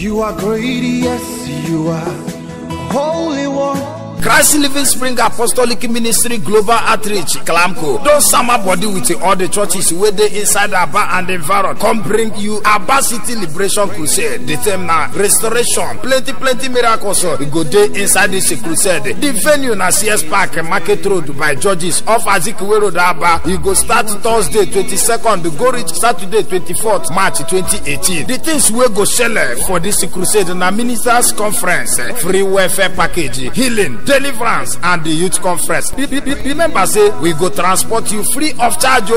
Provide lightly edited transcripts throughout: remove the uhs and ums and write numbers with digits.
You are great, yes, you are Holy One. Christ Living Spring Apostolic Ministry Global Outreach Clamco. Don't summer body with all the churches where they inside Aba and the environment. Come bring you Aba City Liberation Crusade. The theme now restoration. Plenty miracles. We go there inside this crusade. The venue na CS Park Market Road by Judges off Azikiwe Road Aba. You go start Thursday 22nd. Go reach Saturday 24th March 2018. The things we go shell for this crusade na ministers conference, free welfare package, healing, deliverance, and the youth conference. Remember, say we go transport you free of charge.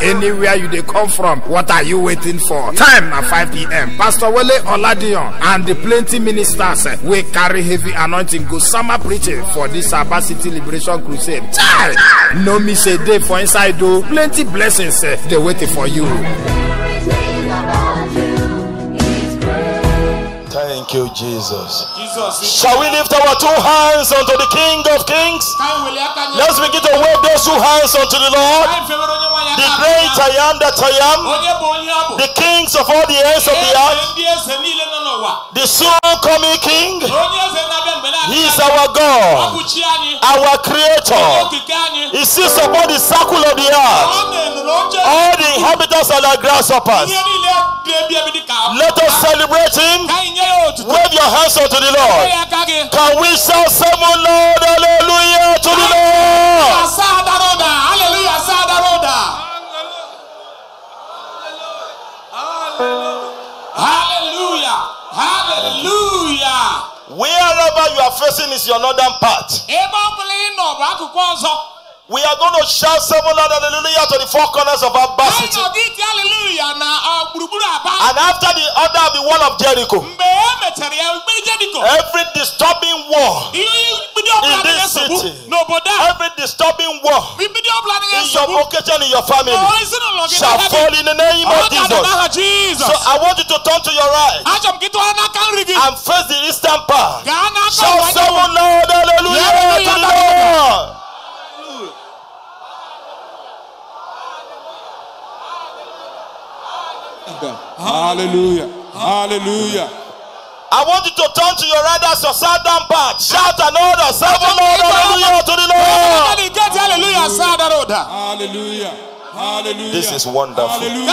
Anywhere you they come from. What are you waiting for? Time at 5 p.m. Pastor Wele Oladion and the plenty ministers we carry heavy anointing go summer preaching for this Aba City Liberation Crusade. No miss a day for inside though. Plenty blessings they waiting for you. Thank you, Jesus. Shall we lift our two hands unto the King of Kings? Let's begin to wave those two hands unto the Lord, the great I am that I am, the kings of all the ends of the earth, the soon coming King. He is our God, our Creator. He sits upon the circle of the earth. All the inhabitants are like grasshoppers. Let us celebrate Him. Wave your hands unto the Lord. Can we shout seven Lord, hallelujah to the Lord? Hallelujah. Hallelujah. Wherever you are facing is your northern part. We are going to shout seven Lord, hallelujah to the four corners of our city. And after the order of the wall of Jericho, every disturbing war in this city, every disturbing war in your vocation, in your family, shall fall in the name of Jesus. So I want you to turn to your right and face the eastern part. Shout seven Lord, hallelujah to the Lord. Hallelujah. Hallelujah. I want you to turn to your right as your southern part. Shout another seven Lord, hallelujah to the Lord. Hallelujah. Hallelujah. This is wonderful. Hallelujah.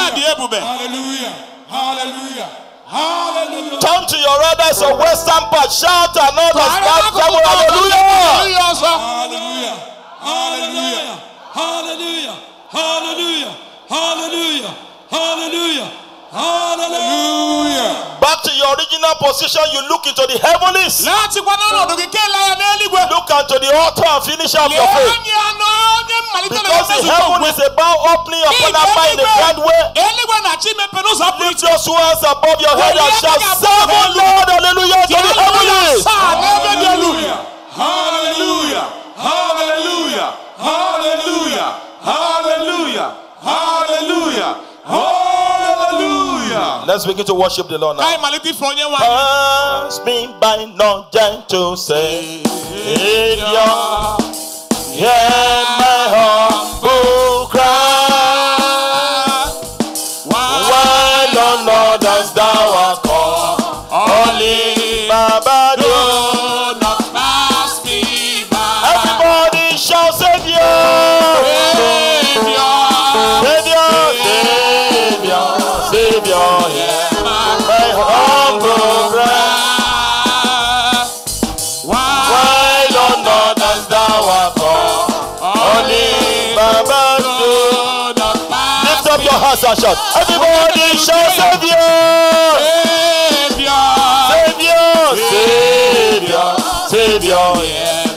Hallelujah. Hallelujah. Turn to your right as your western part. Shout another seven hallelujah. Hallelujah. Hallelujah. Hallelujah. Hallelujah. Hallelujah. Hallelujah. Hallelujah. Back to your original position. You look into the heavens. Look unto the altar and finish up your faith. Because the heaven is about opening upon our mind in a grand way. Lift those two hands above your head and shout, seven Lord, hallelujah to the heavens. Hallelujah. Hallelujah. Hallelujah. Hallelujah. Hallelujah. Hallelujah. Hallelujah. Let's begin to worship the Lord now. Pass me by, no gentle Savior. Hear my humble cry. While on others thou art called, only Baba do not pass me by. Everybody shout Savior. And shout. Everybody shout Savior. Savior. Savior.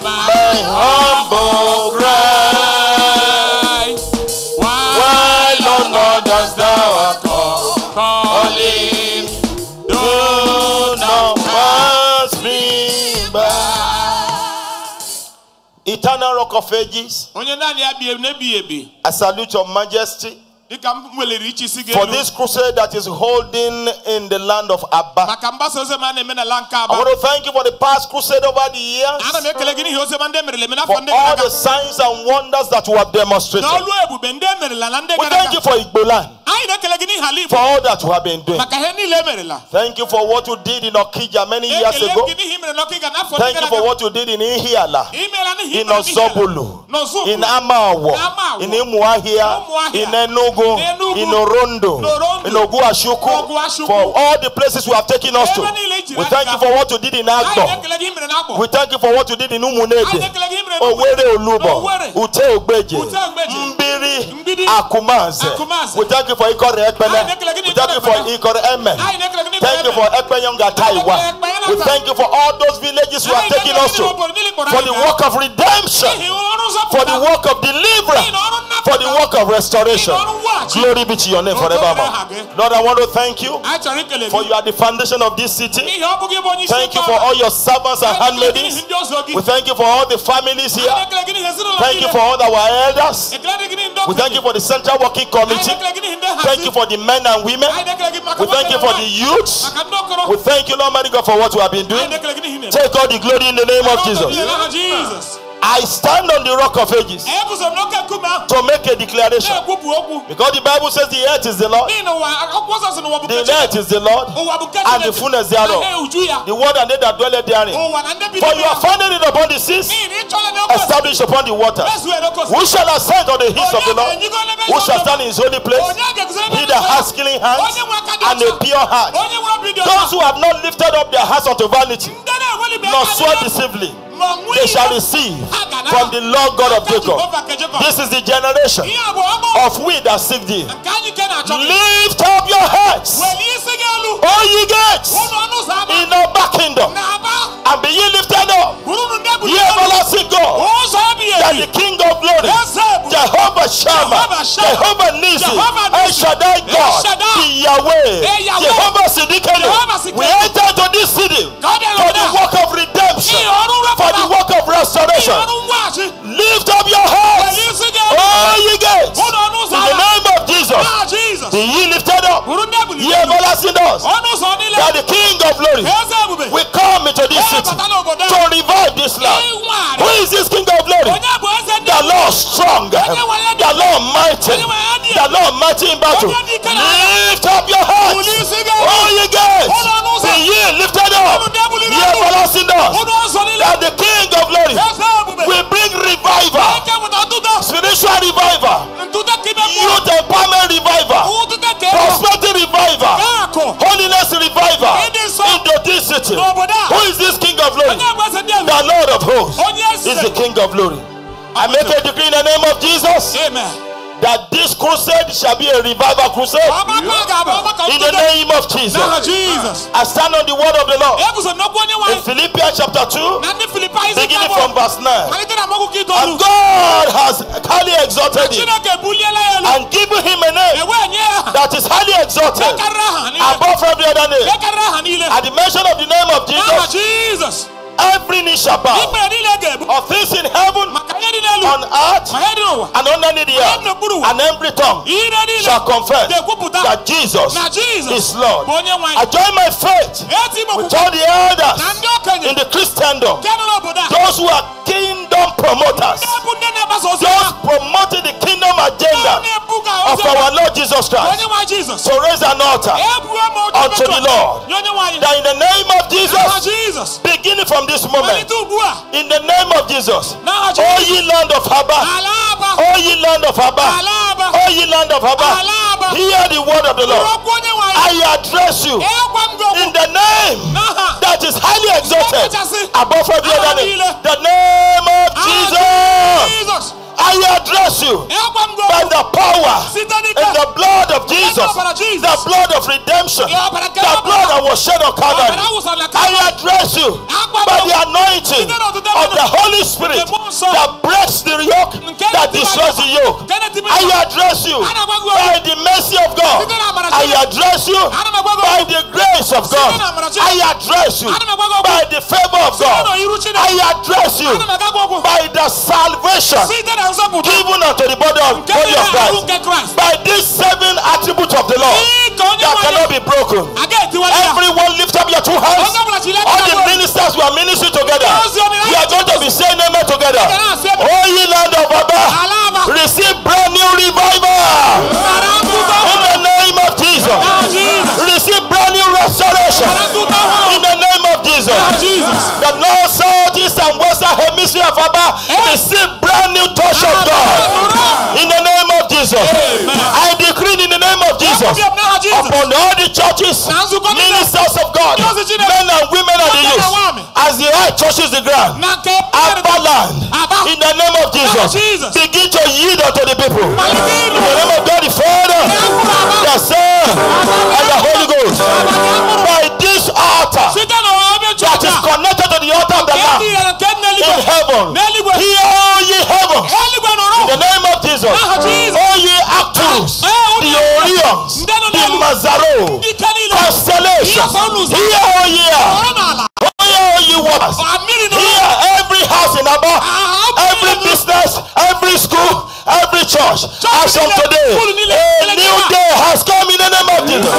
My humble cry. While on others thou art calling, do not pass me by. Eternal Rock of Ages, I salute your majesty for this crusade that is holding in the land of Abba. I want to thank you for the past crusade over the years, for all the signs and wonders that you have demonstrated. We thank you for Igboland. for all that you have been doing. Thank you for what you did in Okija many years ago. Thank you for what you did in Ihiala, in Ozobulu, in Amawo, in Imuahia, in Enugu, in Orondo, in Oguashuku, for all the places you have taken us to. We thank you for what you did in Agbo. We thank you for what you did in Umunede, Owere Olubo, Ute Ogbeje, Mbiri Akumaze. We thank you for Ikore Ekpene. We thank you for Ikore Eme. Thank you for Ekpenyonga Taiwa. We thank you for all those villages you have taken us to, for the work of redemption, for the work of deliverance, for the work of restoration. Glory be to your name forevermore. Lord, I want to thank you for you are the foundation of this city. Thank you for all your servants and handmaidens. We thank you for all the families here. Thank you for all our elders. We thank you for the Central Working Committee. Thank you for the men and women. We thank you for the youths. We thank you, Lord Almighty God, for what you have been doing. Take all the glory in the name of Jesus. I stand on the rock of ages to make a declaration, because the Bible says the earth is the Lord, the earth is the Lord, and the fullness thereof, the world and they that dwell therein. For you are founded upon the seas, established upon the waters. Who shall ascend on the hills of the Lord? Who shall stand in his holy place? He that has clean hands and a pure heart, those who have not lifted up their hearts unto vanity, nor swear deceitfully, they shall receive from the Lord God of Jacob. This is the generation of we that seek thee. Lift up your heads, all ye gates, in our back kingdom, and be ye lifted up, ye everlasting God, that the King of glory, Jehovah Shammah, Jehovah Nisi, El Shaddai God, the Yahweh, Jehovah Siddiqenu. We enter into this city for the work of redemption, for the work of restoration. Lift up your heads, all ye gates, in the name of Jesus. Be ye lifted up, ye everlasting doors, that the King of glory will come into this city to revive this land. Who is this King of glory? The Lord strong, the Lord mighty, the Lord mighty in battle. Lift up your heads, all ye gates, be ye lifted up, ye everlasting doors, that the King of glory will bring revival, spiritual revival, youth empowerment revival, prosperity revival, holiness revival into this city. Who is this King of glory? The Lord of hosts is the King of glory. I make a decree in the name of Jesus. Amen. That this crusade shall be a revival crusade in the name of Jesus. I stand on the word of the Lord in Philippians chapter 2, beginning from verse 9. And God has highly exalted him and given him a name that is highly exalted above every other name. At the mention of the name of Jesus, every knee shall bow, of things in heaven, on earth, and underneath the earth, and every tongue shall confess that Jesus is Lord. I join my faith with all the elders in the Christendom, those who are kingdom promoters, those promoting the kingdom agenda of our Lord Jesus Christ, to raise an altar unto the Lord, that in the name of Jesus, beginning from this moment, in the name of Jesus, all ye land of Haba, all ye land of Haba, all ye land of Haba, hear the word of the Lord. I address you in the name that is highly exalted above every other name, the name of Jesus. I address you by the power in the blood of Jesus, the blood of redemption, the blood that was shed on Calvary. I address you by the anointing of the Holy Spirit that breaks the yoke, that destroys the yoke. I address you by the mercy of God. I address you by the grace of God. I address you by the favor of God. I address you by the salvation given unto the body of Christ, by these 7 attributes of the Lord that cannot be broken. Everyone lift up your 2 hands. All the ministers we are ministering together, we are going to be saying amen together. Oh ye land of Abba, receive brand new revival in the name Jesus upon all the churches, ministers of God, men and women of the youth, as the earth touches the ground, Abba land, in the name of Jesus, begin to yield unto the people. In the name of God the Father, the Son, and the Holy Ghost. By this altar that is connected to the altar of the Lamb in heaven, hear all ye heavens. In the name of Jesus, all ye Arcturus, the Orions, the Mazaro, constellations, hear all ye all ye waters, hear every house in Abba, every business, every school, every church. As of today, a new day has come in the name of Jesus.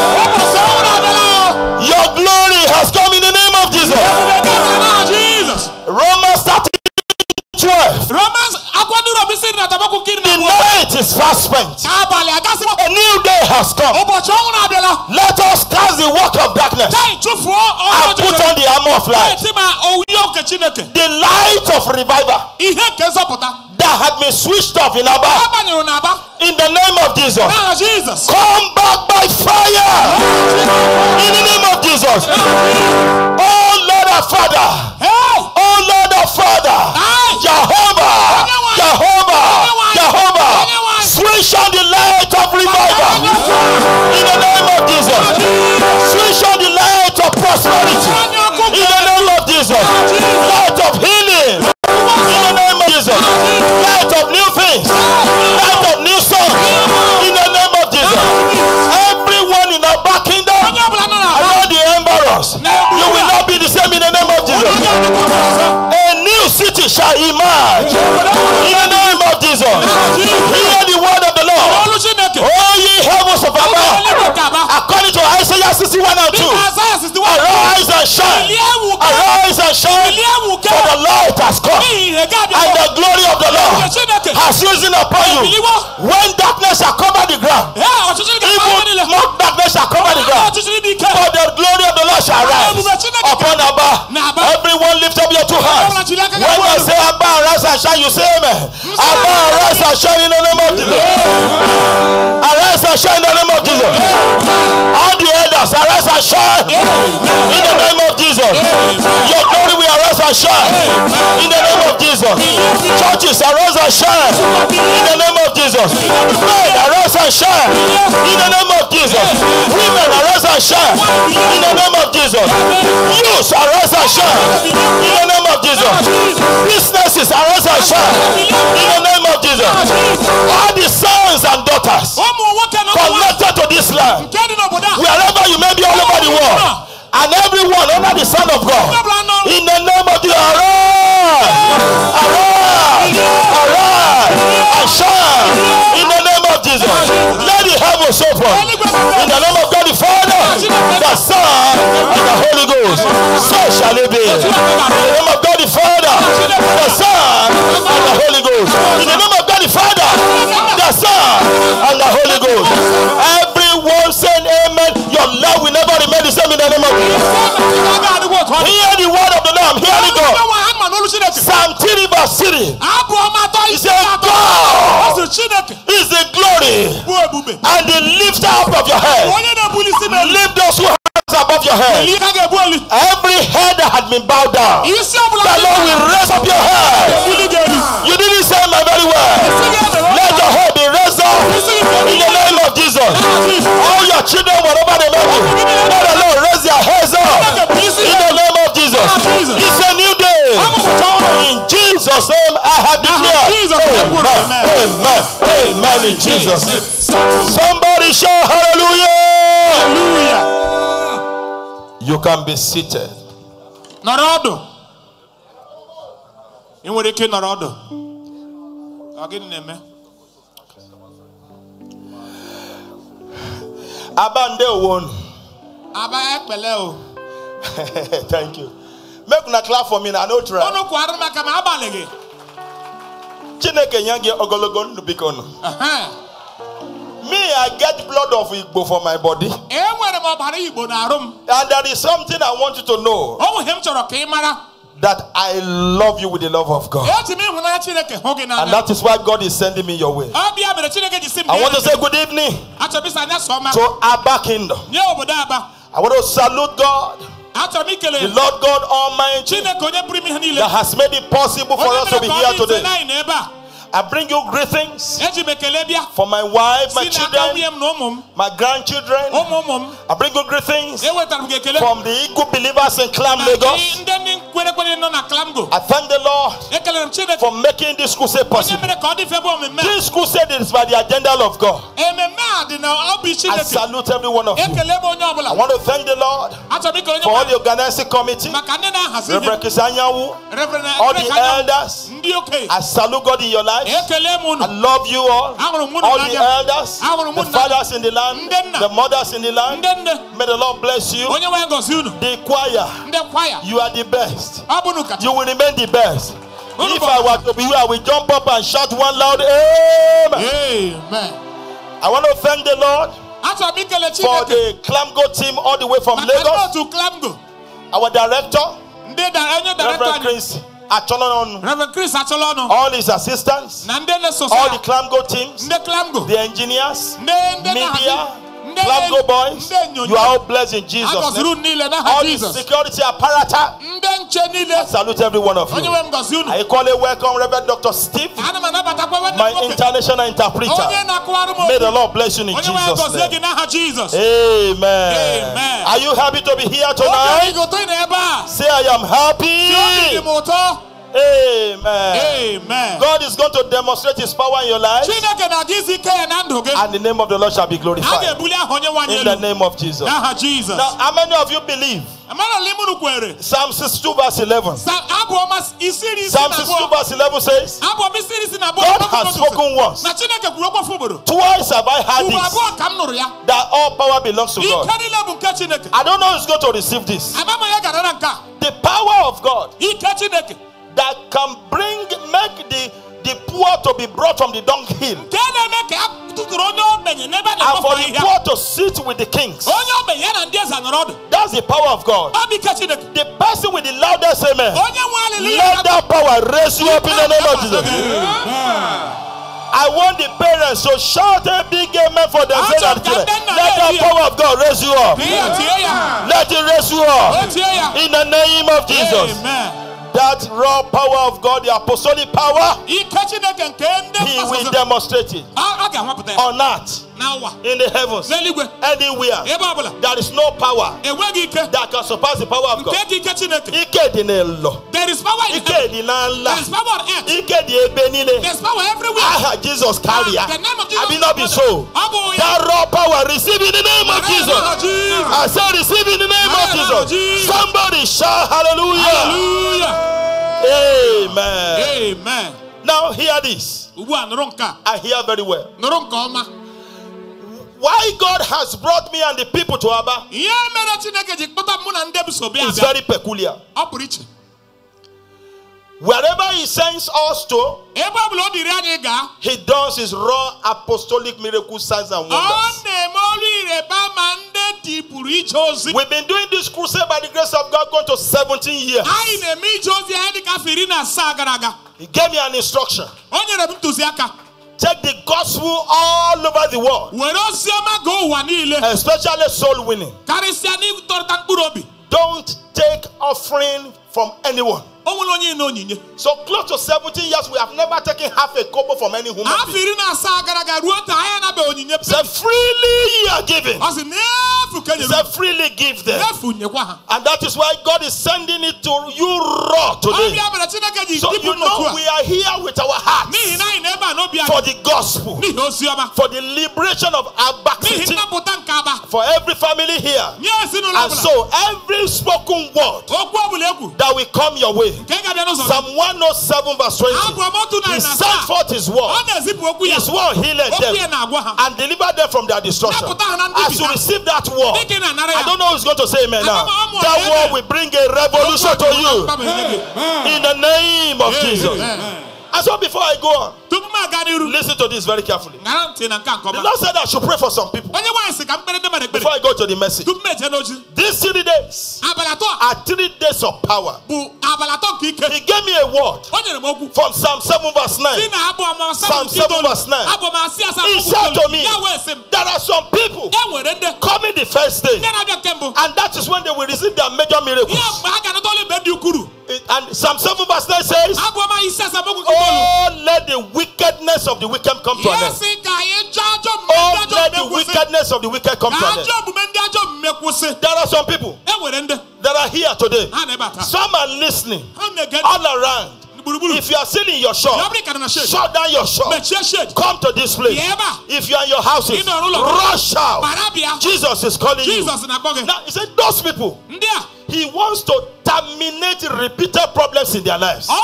Your glory has come in the name of Jesus. Romans 13:12. The night is fast spent. A new day has come. Let us cast the work of darkness and put on the armor of light. The light of revival that had been switched off in Abba, in the name of Jesus, come back by fire in the name of Jesus. Oh Lord our Father, oh Lord our Father, Jehovah, switch on the light of revival in the name of Jesus. Switch on the light of prosperity in the name of Jesus. Light of healing in the name of Jesus. Light of new things, light of new songs in the name of Jesus. Everyone in our back kingdom, around the embarrass, you will not be the same in the name of Jesus. A new city shall emerge in the name of Jesus. Hear the word of the Lord. Oh ye heavens of Abba, according to Isaiah 61 and 2, arise and shine, arise and shine, for the light has come, and the glory of the Lord has risen upon you. When darkness shall cover the ground, even more darkness shall cover the ground, for the glory of the Lord shall rise upon Abba. Everyone lift up your two hands. When I say Abba, arise and shine, you say amen. Abba, arise and shine in the name of Jesus. Arise and shine in the name of Jesus. All the elders, arise and shine in the name of Jesus. Your glory will arise and shine in the name of Jesus. Churches, arise and shine in the name of Jesus. Men, arise and shine in the name of Jesus. Women, arise and shine in the name of Jesus. Youth, arise and shine in the name of Jesus. Businesses, arise and shine in the name of Jesus. All the sons and daughters connected to this land, wherever you may be all over the world, and everyone under the Son of God, in the name of Jesus, arise, arise, arise, and shine in the name of Jesus. Let the heavens open in the name of God the Father, the Son, and the Holy Ghost. So shall it be. In the name of God the Father, the Son, and the Holy Ghost. In the name of God the Father, the Son, and the Holy Ghost. Everyone saying amen. Your love will never remain the same in the name of Jesus. Hear the word of the Lord. Hear the God. Psalm 3 verse 3. He said, God is the glory and the lifter up of your head. Lift those who above your head. Every head that had been bowed down, the Lord will raise up your head. You didn't say my very well. Let your head be raised up in the name of Jesus. All your children, whatever they may be, let the Lord raise their heads up in the name of Jesus. It's a new day. In Jesus' name I have declared. Amen. Amen. In Jesus' name. Somebody shout hallelujah. Hallelujah. You can be seated. Narado. In what they can Narado. Again, name. Abande won. Aba ekpeleo. Thank you. Make una clap for me na no try. Ono kwara maka ma abalege. Chineke nyange ogologo ndu bikono. Me, I get blood of Igbo for my body. And there is something I want you to know. That I love you with the love of God. And that is why God is sending me your way. I want to say good evening to Abba Kingdom. I want to salute God, the Lord God Almighty, that has made it possible for us to be here today. I bring you greetings for my wife, my children, my grandchildren. I bring you greetings from the equal believers in Clam, Lagos. I thank the Lord for making this crusade possible. This crusade is by the agenda of God. I salute every one of you. I want to thank the Lord for all the organizing committee, Reverend Kisanyawu, all the elders. I salute God in your life. I love you all the elders, the fathers in the land, the mothers in the land. May the Lord bless you. The choir, you are the best. You will remain the best. If I were to be here, I will jump up and shout one loud amen. Amen. I want to thank the Lord for the Clamgo team all the way from Lagos. Our director, Reverend Chris Acholono, all his assistants, all the Clamgo teams, the engineers, media, Clamgo boys, you are all blessed in Jesus' name. All the security apparatus, I salute every one of you. I call a welcome Reverend Dr. Steve, my international interpreter. May the Lord bless you in Jesus' name. Amen. Are you happy to be here tonight? Say, I am happy. Amen. Amen. God is going to demonstrate his power in your life, and the name of the Lord shall be glorified in the name of Jesus. Now, how many of you believe Psalm 62 verse 11? Psalm 62 verse 11 says, God has spoken once, twice have I heard this, that all power belongs to God. I don't know who's going to receive this. The power of God that can make the poor to be brought from the dunghill, and for the poor to sit with the kings. That's the power of God. The person with the loudest amen, let that power raise you up in the name of Jesus. I want the parents to shout a big amen for themselves. Let the power of God raise you up. Let it raise you up in the name of Jesus. Amen. That raw power of God, the apostolic power, he will demonstrate it on earth, in the heavens, anywhere. There is no power that can surpass the power of God. There is power in heaven. There is power on earth. There is power everywhere. Jesus carrier. I will not be so. That raw power, receive in the name of Jesus. I said receive in the name of Jesus. Somebody shout hallelujah. Amen. Amen. Now hear this. I hear very well. Why God has brought me and the people to Abba is very peculiar. Wherever he sends us to, he does his raw apostolic miracle signs and wonders. We've been doing this crusade by the grace of God going to 17 years. He gave me an instruction. Take the gospel all over the world, especially soul winning. Don't take offering from anyone. So close to 17 years, we have never taken half a kobo from any human being. Say freely ye are given. Say freely give them. And that is why God is sending it to you raw today. So you know we are here with our hearts for the gospel, for the liberation of our backsliding, for every family here. And so every spoken word that will come your way, Psalm 107 verse 20, he sent forth his word. His word healed them and delivered them from their destruction. As you receive that word, I don't know who's going to say amen now. That word will bring a revolution to you in the name of Jesus. And so before I go on, listen to this very carefully. The Lord said I should pray for some people before I go to the message. These 3 days are 3 days of power. He gave me a word from Psalm 7 verse 9. Psalm 7 verse 9. He said to me, there are some people coming the first day, and that is when they will receive their major miracles. And Psalm 7 verse 9 says, oh, let the wickedness of the wicked come to an end. Oh, let the wickedness of the wicked come to an end. There are some people that are here today. Some are listening all around. If you are still in your shop, shut down your shop. Come to this place. If you are in your houses, rush out. Jesus is calling you. Now, he said, those people, he wants to terminate repeated problems in their lives. And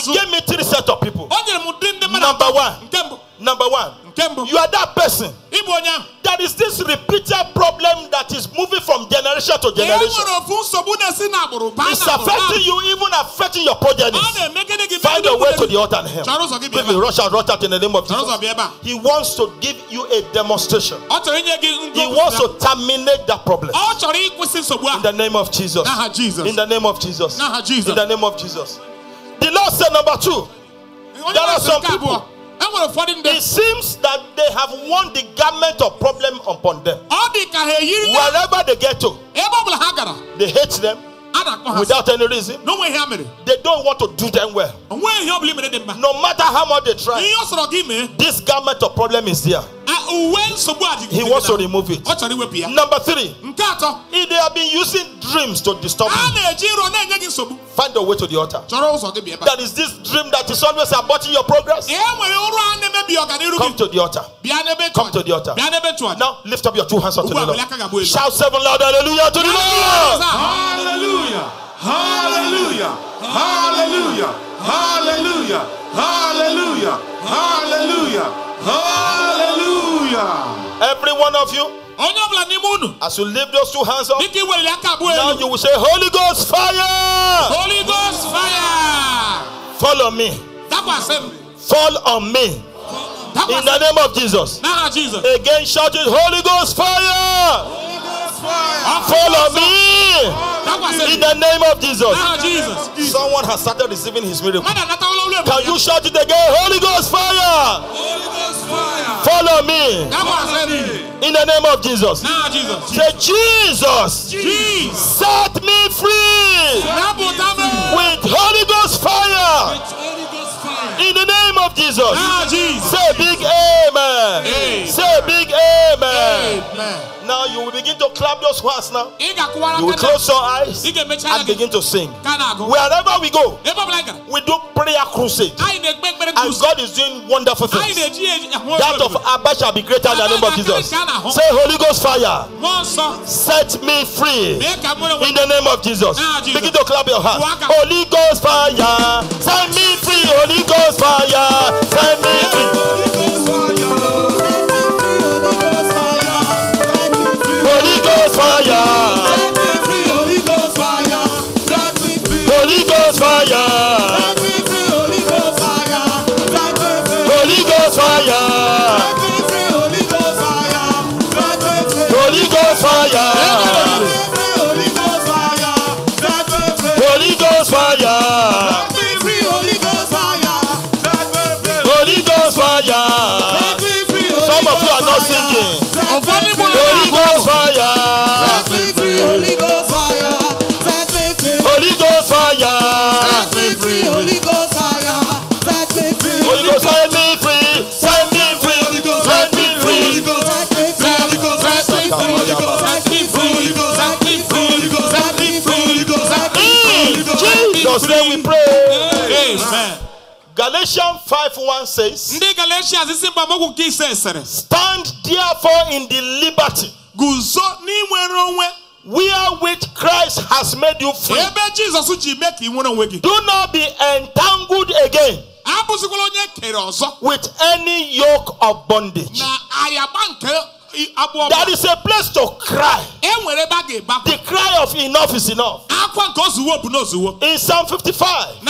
he gave me 3 sets of people. Number one, you are that person. There is this repeated problem that is moving from generation to generation. It's affecting you, even affecting your progeny. Find a way to the altar and help. Maybe rush out in the name of Jesus. He wants to give you a demonstration. He wants to terminate that problem. In the name of Jesus. In the name of Jesus. In the name of Jesus. The Lord said, number 2, there are some people. It seems that they have worn the garment of problem upon them. Wherever they get to, they hate them without any reason. They don't want to do them well. No matter how much they try, this garment of problem is there. He wants to remove it. Number 3, if they have been using dreams to disturb you, find a way to the altar. That is this dream that is always aborting your progress. Come to the altar. Come to the altar. Now lift up your 2 hands unto the Lord. Shout 7 loud hallelujah to the Lord. Hallelujah. Hallelujah. Hallelujah. Hallelujah. Hallelujah. Hallelujah. Hallelujah. Every one of you, as you lift those 2 hands up, now you will say, Holy Ghost fire. Holy Ghost fire. Follow me. Fall on me. In the name of Jesus. Again shout it, Holy Ghost fire. Follow me. In the name of Jesus. Someone has started receiving his miracle. Can you shout it again? Holy Ghost fire. Follow me. In the name of Jesus. Say, Jesus, set me free with Holy Ghost fire. In the name of Jesus. Say big amen. Say big amen. Now you will begin to clap those hands now. You will close your eyes and begin to sing. Wherever we go, we do prayer crusade. And God is doing wonderful things. That of Abba shall be greater than the name of Jesus. Say, Holy Ghost fire, set me free. In the name of Jesus. Begin to clap your hands. Holy Ghost fire, set me free. Holy Ghost fire, set me free. Holy Ghost fire, Holy Ghost fire, Holy Ghost fire, Holy Ghost fire, Holy Ghost fire, Holy Ghost fire, Holy Ghost fire, Holy Ghost fire. Some of you are not singing. Holy Ghost fire, Holy Ghost fire, Holy Ghost fire, Holy Ghost fire, Holy Ghost set me free, set me free, set me free, set me free. Jesus name we pray. Amen. Galatians 5:1 says, stand therefore in the liberty wherewith Christ has made you free. Do not be entangled again with any yoke of bondage. That is a place to cry. The cry of enough is enough. In Psalm 55,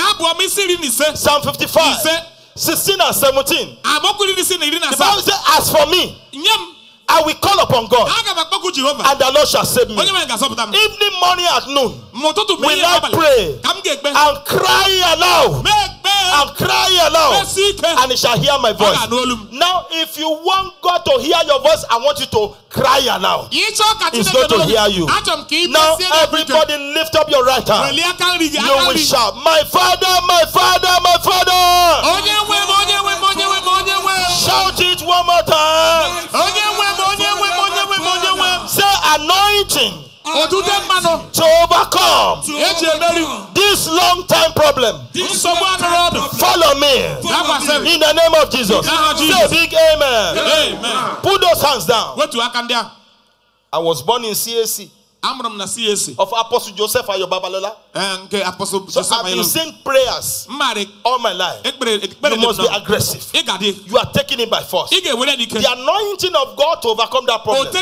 Psalm 55, 16 and 17, the Bible says, as for me, I I will call upon God, and the Lord shall save me. Evening, morning, at noon, will I pray and cry aloud, and He shall hear my voice. Now, if you want God to hear your voice, I want you to cry aloud. He's going to hear you. Now, everybody lift up your right hand. You will shout, my Father, my Father, my Father. Shout it one more time. Say anointing to overcome this long time problem. Follow me in the name of Jesus. Say big amen. Put those hands down. I was born in CAC of Apostle Joseph Ayo Babalola. So I've been saying prayers all my life. You must be aggressive. You are taking it by force. The anointing of God to overcome that problem,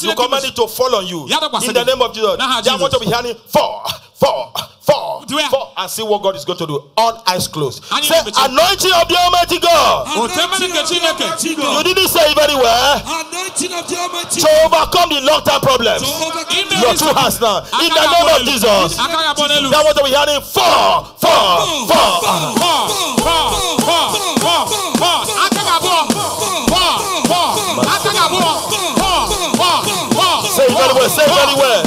you command it to fall on you in the name of Jesus. I want to be hearing 4, 4, 4, 4, and see what God is going to do. All eyes closed. Say anointing of the Almighty God. You didn't say it very well. To overcome the long-term problems. Your 2 hands now. In the name of Jesus. That want to be hearing 4, 4, 4. Say it very well. Say it very well.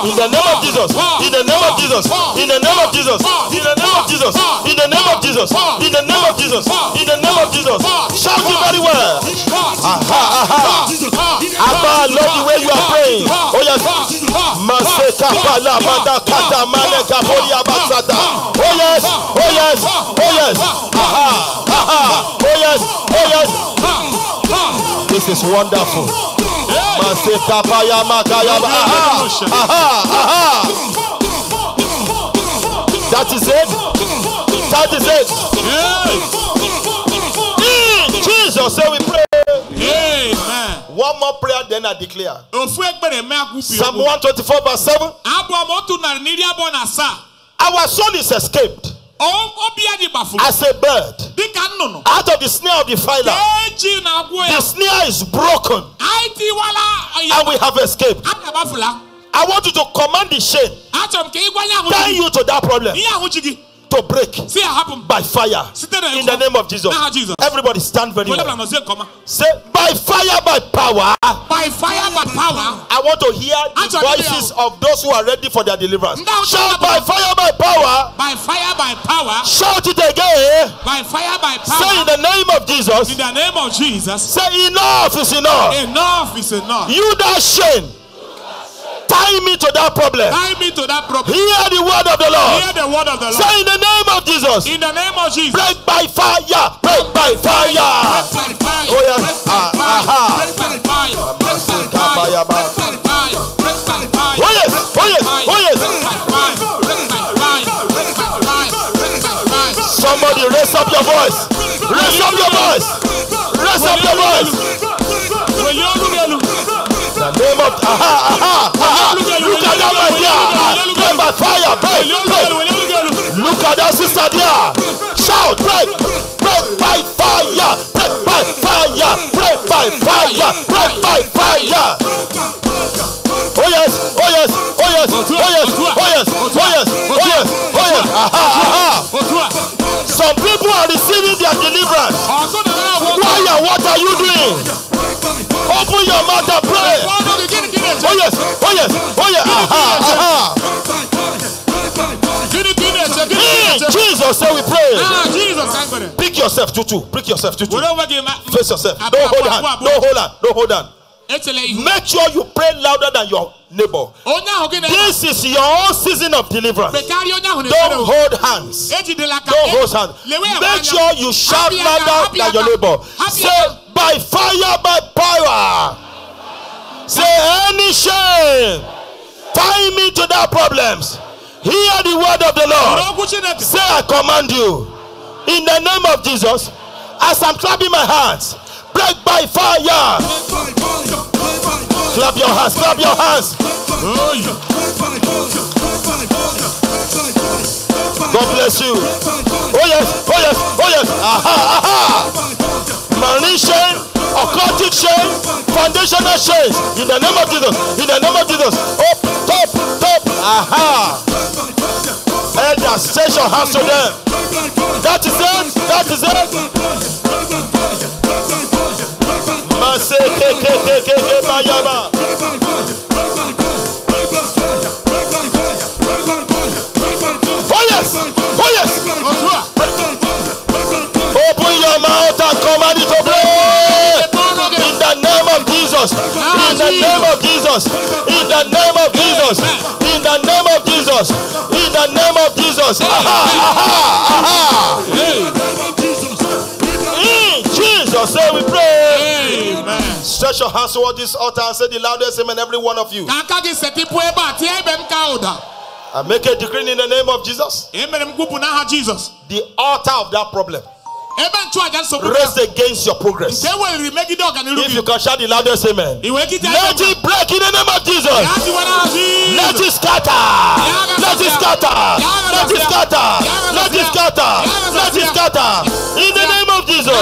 In the name of Jesus. In the name of Jesus. In the name of Jesus. In the name of Jesus. In the name of Jesus. In the name of Jesus. In the name of Jesus. Shout it very well. Abba, I love the way you are praying. Oh yes. Maseka pala manda kata maleka polia basata. Oh yes. Oh yes. Oh yes. Oh yes. Oh yes. This is wonderful. Maseka paya makaya. That is it. That is it. In Jesus' name we pray. Amen. One more prayer, then I declare. Psalm 124 verse 7. Our soul is escaped as a bird out of the snare of the fowler. The snare is broken and we have escaped. I want you to command the shame, tie you to that problem, to break by fire in the name of Jesus. Everybody stand very well. Say by fire, by power. By fire, by power. I want to hear the voices of those who are ready for their deliverance. Shout by fire, by power. By fire, by power. Shout it again. By fire, by power. Say in the name of Jesus. In the name of Jesus. Say enough is enough. Enough is enough. You that shame, tie me to that problem. Tie me to that problem. Hear the word of the Lord. Hear the word of the Lord. Say in the name of Jesus. In the name of Jesus. Break by fire. Break by fire. Break by fire. Oh yes. Break by fire. Break by fire. Break by fire. Break by fire. Oh yes. Oh yes. Oh yes. Break by fire. Break by fire. Break by fire. Break by fire. Somebody raise up your voice. Raise up your voice. Raise up your voice. The name of look at that right there. Break by fire. Break. Look at that sister there. Shout break. Break by fire. Break by fire. Break by fire. Break by fire. Oh yes. Oh yes. Oh yes. Oh yes. Oh yes. Oh yes. Oh yes. Oh yes. Some people are receiving their deliverance. Why and what are you doing? Open your mouth and pray. Oh yes, oh yes, oh yes. In Jesus' name we pray. Pick yourself, tutu. Pick yourself, tutu. Face yourself. Don't hold on. Don't hold on. Don't hold on. Make sure you pray louder than your neighbor. This is your own season of deliverance. Don't hold hands. Don't hold hands. Make sure you shout louder than your neighbor. Say by fire, by power. Say any shame, tie me to that problems. Hear the word of the Lord. Say I command you in the name of Jesus. As I'm clapping my hands, break by fire. Clap your hands, clap your hands. God bless you. Oh yes, oh yes, oh yes. Aha, aha. Manisha, occultic chain, foundational chains. In the name of Jesus. In the name of Jesus. Up, top, top. Aha. Elders, stretch your hands to them. That is it. That is it. Oh yes. Oh yes. Open your mouth and command it to pray. In the name of Jesus. In the name of Jesus. In the name of Jesus. In the name of Jesus. In the name of Jesus. Aha, aha, aha. In Jesus' name we pray. Amen. Stretch your hands toward this altar and say the loudest amen, every one of you. I make a decree in the name of Jesus. The altar of that problem raised against your progress. If you can shout the loudest amen, let it break in the name of Jesus. Let it scatter. Let it scatter. Let it scatter. Let it scatter. Let it scatter. In the name of Jesus.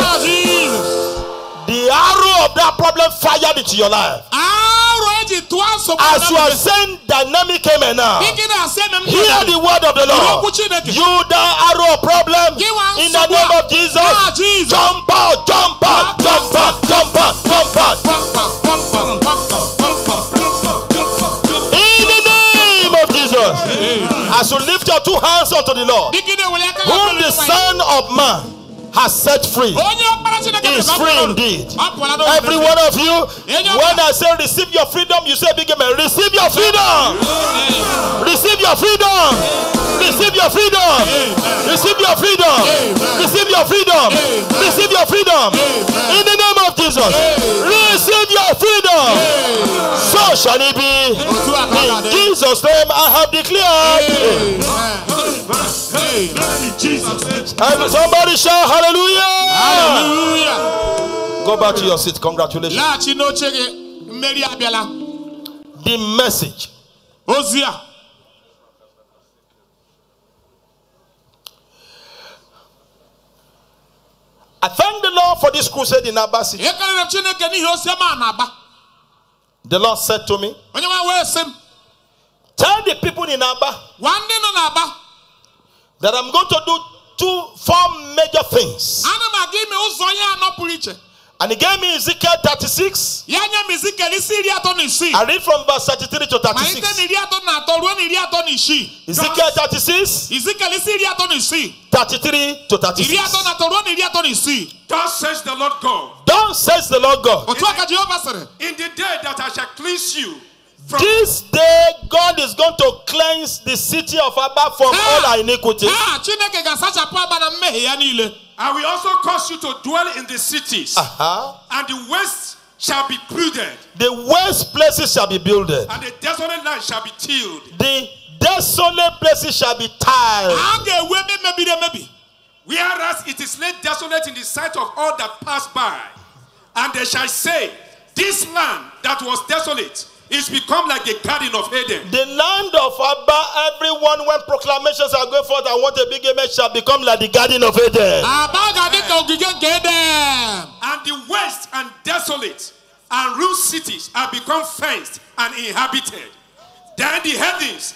The arrow of that problem fired into your life. As you are saying dynamic amen now, hear the word of the Lord. You the arrow of problem, in the name of Jesus, jump out, jump out, jump out, jump out, jump out. In the name of Jesus. As you lift your two hands unto the Lord, whom the Son of Man has set free is free indeed. Every one of you, when I say receive your freedom, you say big amen. Receive your freedom. Receive your freedom. Receive your freedom. Receive your freedom. Receive your freedom. Receive your freedom. In the name of Jesus, receive your freedom. So shall it be. In Jesus' name I have declared. And somebody shout hallelujah. Hallelujah. Go back to your seat. Congratulations. The message. I thank the Lord for this crusade in Aba City. The Lord said to me, tell the people in Aba that I'm going to do 4 major things. And he gave me Ezekiel 36. I read from verse 33 to 36. Ezekiel 36. 33 to 36. Thus says the Lord God. Thus says the Lord God. In the day that I shall cleanse you. This day God is going to cleanse the city of Abba from all our iniquities. I will also cause you to dwell in the cities, and the waste shall be builded. The waste places shall be builded, and the desolate land shall be tilled. The desolate places shall be tiled. Whereas it is laid desolate in the sight of all that pass by, and they shall say, this land that was desolate is become like the garden of Eden. The land of Abba, everyone when proclamations are going forth, I want a big image, shall become like the garden of Eden. And the waste and desolate and ruined cities are become fenced and inhabited. Then the heavens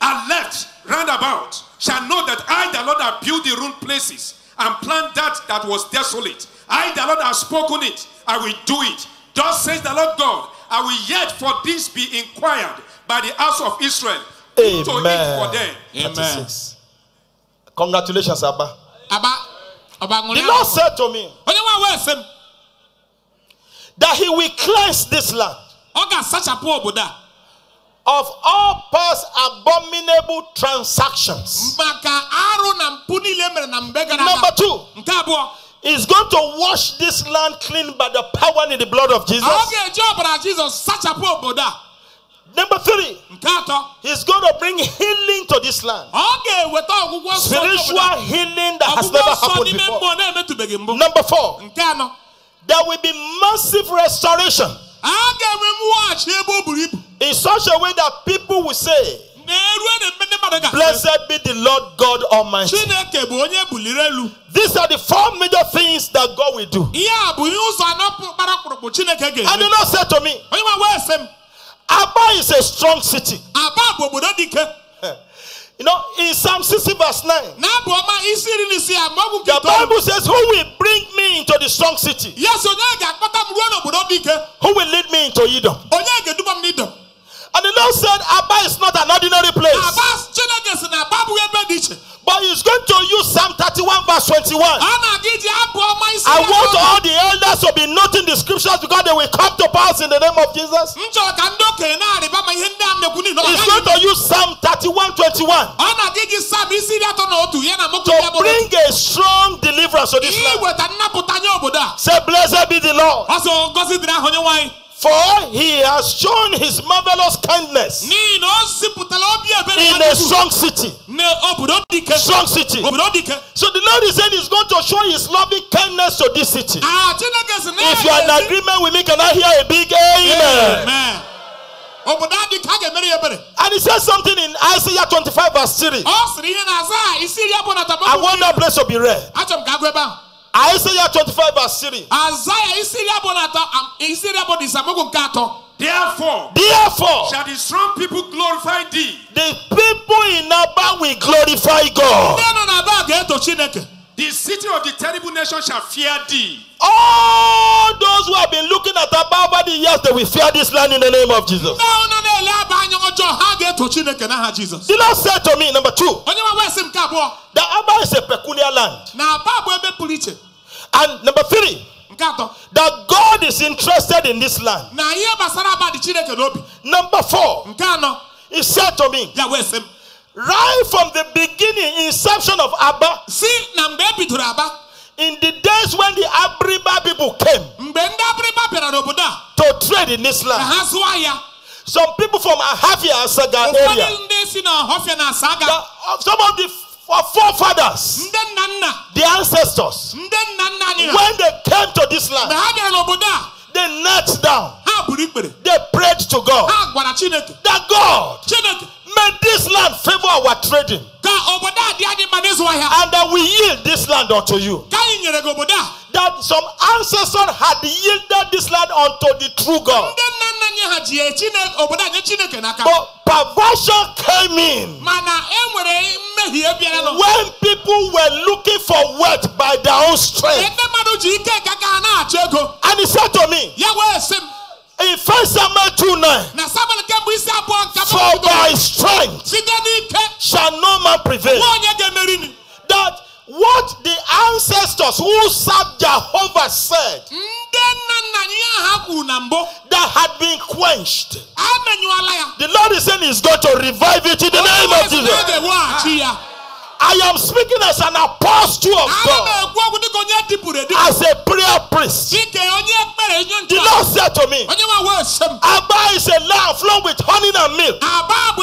are left round about, shall know that I, the Lord, have built the ruined places and plant that was desolate. I, the Lord, have spoken it. I will do it. Thus says the Lord God. I will yet for this be inquired by the house of Israel. Amen. To eat for them. Amen. Congratulations, Abba. The Lord said to me that he will cleanse this land of all past abominable transactions. Number 2, is going to wash this land clean by the power in the blood of Jesus. Number 3, he's going to bring healing to this land. Spiritual healing that has never happened before. Number 4, there will be massive restoration in such a way that people will say, Blessed be the Lord God Almighty. These are the 4 major things that God will do. And the Lord said to me, Abba is a strong city. You know, in Psalm 60 verse 9, the Bible says, who will bring me into the strong city? Who will lead me into Edom? And the Lord said, Abba is not an ordinary place, but he's going to use Psalm 31 verse 21. I want all the elders to be noting the scriptures because they will come to pass in the name of Jesus. He's going to use Psalm 31 21 to bring a strong deliverance to this land. Say, blessed be the Lord, for he has shown his marvelous kindness in a strong city. Strong city. So the Lord is saying he's going to show his loving kindness to this city. If you are in agreement with me, can I hear a big amen? And he says something in Isaiah 25 verse 3. I want that place to be read. Isaiah 25 verse 3. Therefore shall the strong people glorify thee. The people in Abba will glorify God. The city of the terrible nation shall fear thee. All those who have been looking at Abba over the years, they will fear this land in the name of Jesus. The Lord said to me, number 2, that Abba is a peculiar land. And number 3, that God is interested in this land. Number 4, he said to me, right from the beginning, inception of Abba, in the days when the Abriba people came to trade in this land, some people from Ahafia Asaga area, some of the forefathers, the ancestors, when they came to this land, they knelt down, they prayed to God, that God, may this land favor our trading, and that we yield this land unto you. That some ancestors had yielded this land unto the true God, but perversion came in when people were looking for wealth by their own strength. And he said to me, in 1 Samuel 2:9, for by strength shall no man prevail. That what the ancestors who served Jehovah said that had been quenched, the Lord is saying he's going to revive it in the name of Jesus. I am speaking as an apostle of God, as a prayer priest. The Lord said to me, Abba is a land flowing with honey and milk, but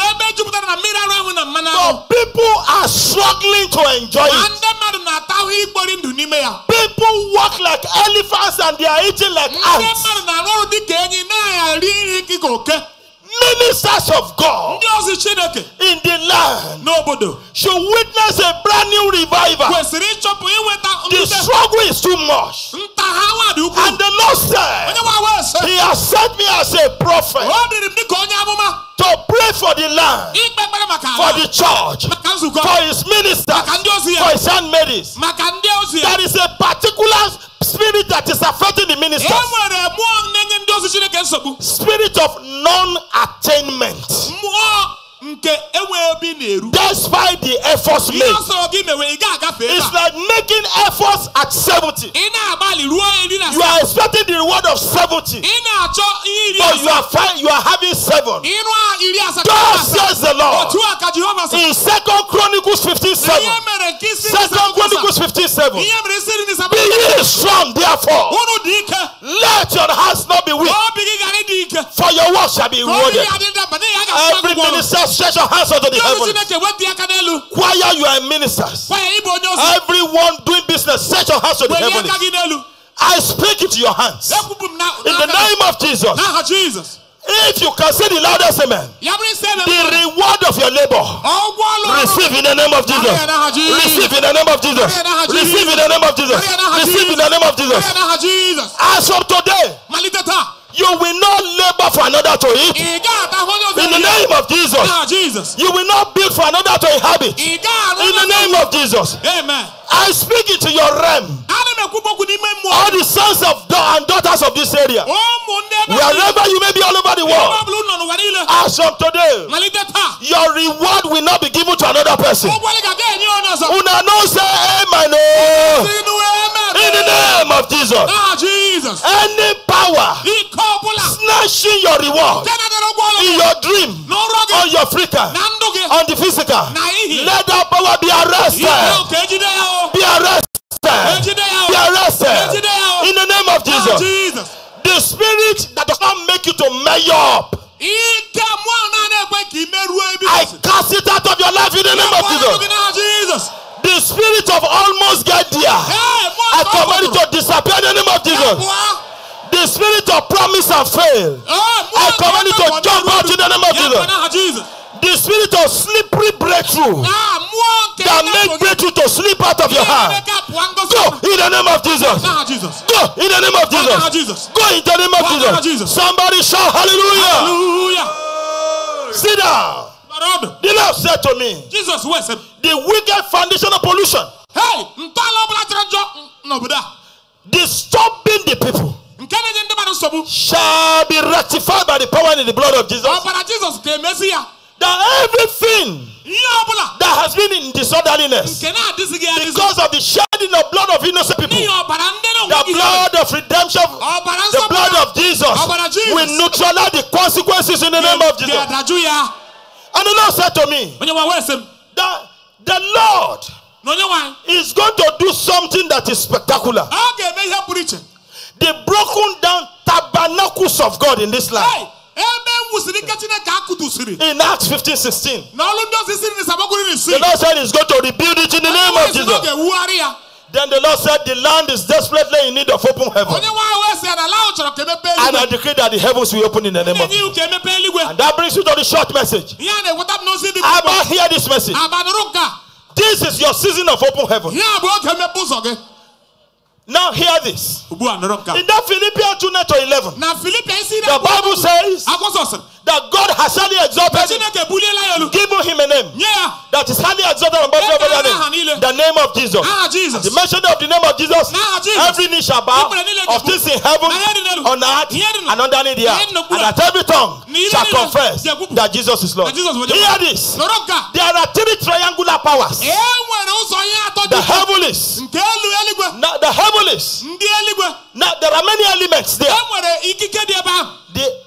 people are struggling to enjoy it. People walk like elephants and they are eating like ants. Ministers of God in the land should witness a brand new revival. The struggle is too much, and the Lord said he has sent me as a prophet to pray for the land, for the church, for his ministers, for his handmaids. There is a particular spirit that is affecting the ministers. Spirit of non-attainment. Despite the efforts made, it's like making efforts at 70. You are expecting the reward of 70, but you are having 7. God says the Lord in 2 Chronicles 15:7. 2 Chronicles 15:7. Be ye strong, therefore. Let your hearts not be weak, for your work shall be rewarded. Every minister, stretch your hands unto the heavens. Choir, you are ministers. Everyone doing business, stretch your hands to the heavens. I speak into your hands in the name of Jesus. If you can say the loudest amen, the reward of your labor, receive in the name of Jesus. Receive in the name of Jesus. Receive in the name of Jesus. Receive in the name of Jesus. As of today, you will not labor for another to eat. In the name of Jesus. You will not build for another to inhabit. In the name of Jesus. Amen. I speak into your realm. All the sons of and daughters of this area, wherever you may be all over the world, as of today, your reward will not be given to another person. Una no say amen. In the name of Jesus. Any power snatching your reward in your dream, on your flicker, on the physical, let that power be arrested. Be arrested. Be arrested. In the name of Jesus. The spirit that does not make you to measure up, I cast it out of your life in the name of Jesus. The spirit of almost get there, I command it to disappear in the name of Jesus. The spirit of promise and fail, I command it to jump out in the name of Jesus. The spirit of slippery breakthrough that make breakthrough to slip out of your hand, go in the name of Jesus. Go in the name of Jesus. Go in the name of Jesus. Somebody shout hallelujah. Sit down. The Lord said to me, the wicked foundation of pollution disturbing the people shall be rectified by the power in the blood of Jesus. That everything that has been in disorderliness because of the shedding of blood of innocent people, the blood of redemption, the blood of Jesus will neutralize the consequences in the name of Jesus. And the Lord said to me that the Lord is going to do something that is spectacular. The broken down tabernacles of God in this land. In Acts 15:16, the Lord said he's going to rebuild it in the name of Jesus. Then the Lord said the land is desperately in need of open heaven. And I decree that the heavens will open in the name of Jesus. And that brings you to the short message. Abba, hear this message. This is your season of open heaven. Now hear this. In that Philippians 2:11, the Bible says that God has highly exalted him, given him a name that is highly exalted above every other name, the name of Jesus. The mention of the name of Jesus, every knee shall bow of things in heaven, on earth, and underneath the earth, and that every tongue shall confess that Jesus is Lord. Hear this. There are three triangular powers: the heavens, the heavens. Now there are many elements there.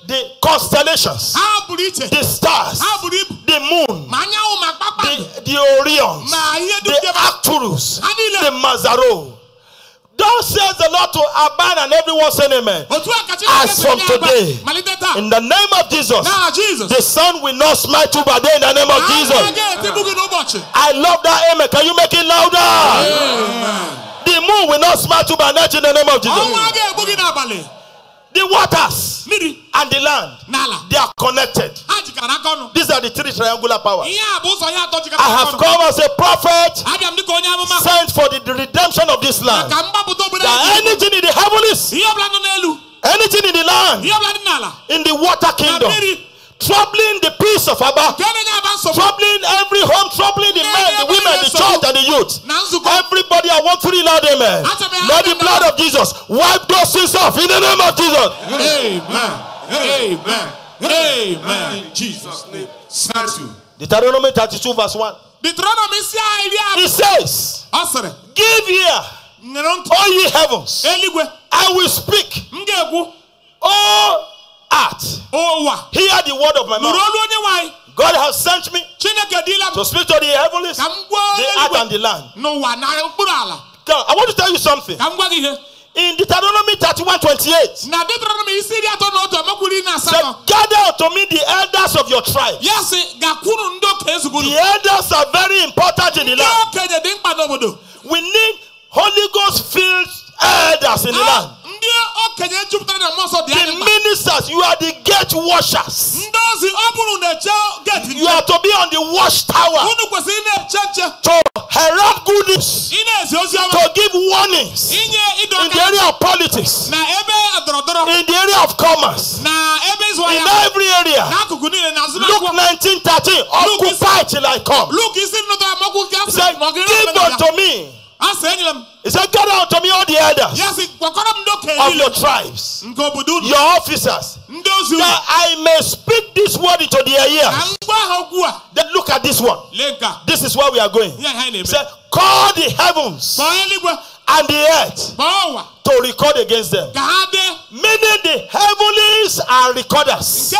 The constellations, the stars, the moon, the Orions, the Arcturus, the Mazaro. Thus says the Lord to Abban, and everyone say amen. As from today, in the name of Jesus, the sun will not smite you by day in the name of Jesus. I love that amen. Can you make it louder? Amen. The moon will not smite you by night in the name of Jesus. The waters and the land, they are connected. These are the three triangular powers. I have come as a prophet sent for the redemption of this land. That anything in the heavens, anything in the land, in the water kingdom, troubling the peace of Abba, troubling every home, troubling the men, the women, the child, and the youth. Everybody, I want 3 loud amen. Let the blood of Jesus wipe those sins off in the name of Jesus. Amen. Amen. In Jesus' name. Deuteronomy 32 verse 1. It says, give ear, all ye heavens, I will speak. Oh, earth, hear the word of my mouth. God has sent me to speak to the heavens, the earth, and the land. I want to tell you something. In Deuteronomy 31:28, gather unto me the elders of your tribe. The elders are very important in the land. We need Holy Ghost filled elders in the land. The ministers, you are the gate washers. You are to be on the watchtower to herald good news, to give warnings in the area of politics, in the area of commerce, in every area. Luke 19:13, occupy till I come. He said, give unto me. He said, gather unto me all the elders of your tribes, your officers, that I may speak this word into their ears. Then look at this one. This is where we are going. He said, call the heavens and the earth to record against them. Meaning the heavens are recorders. The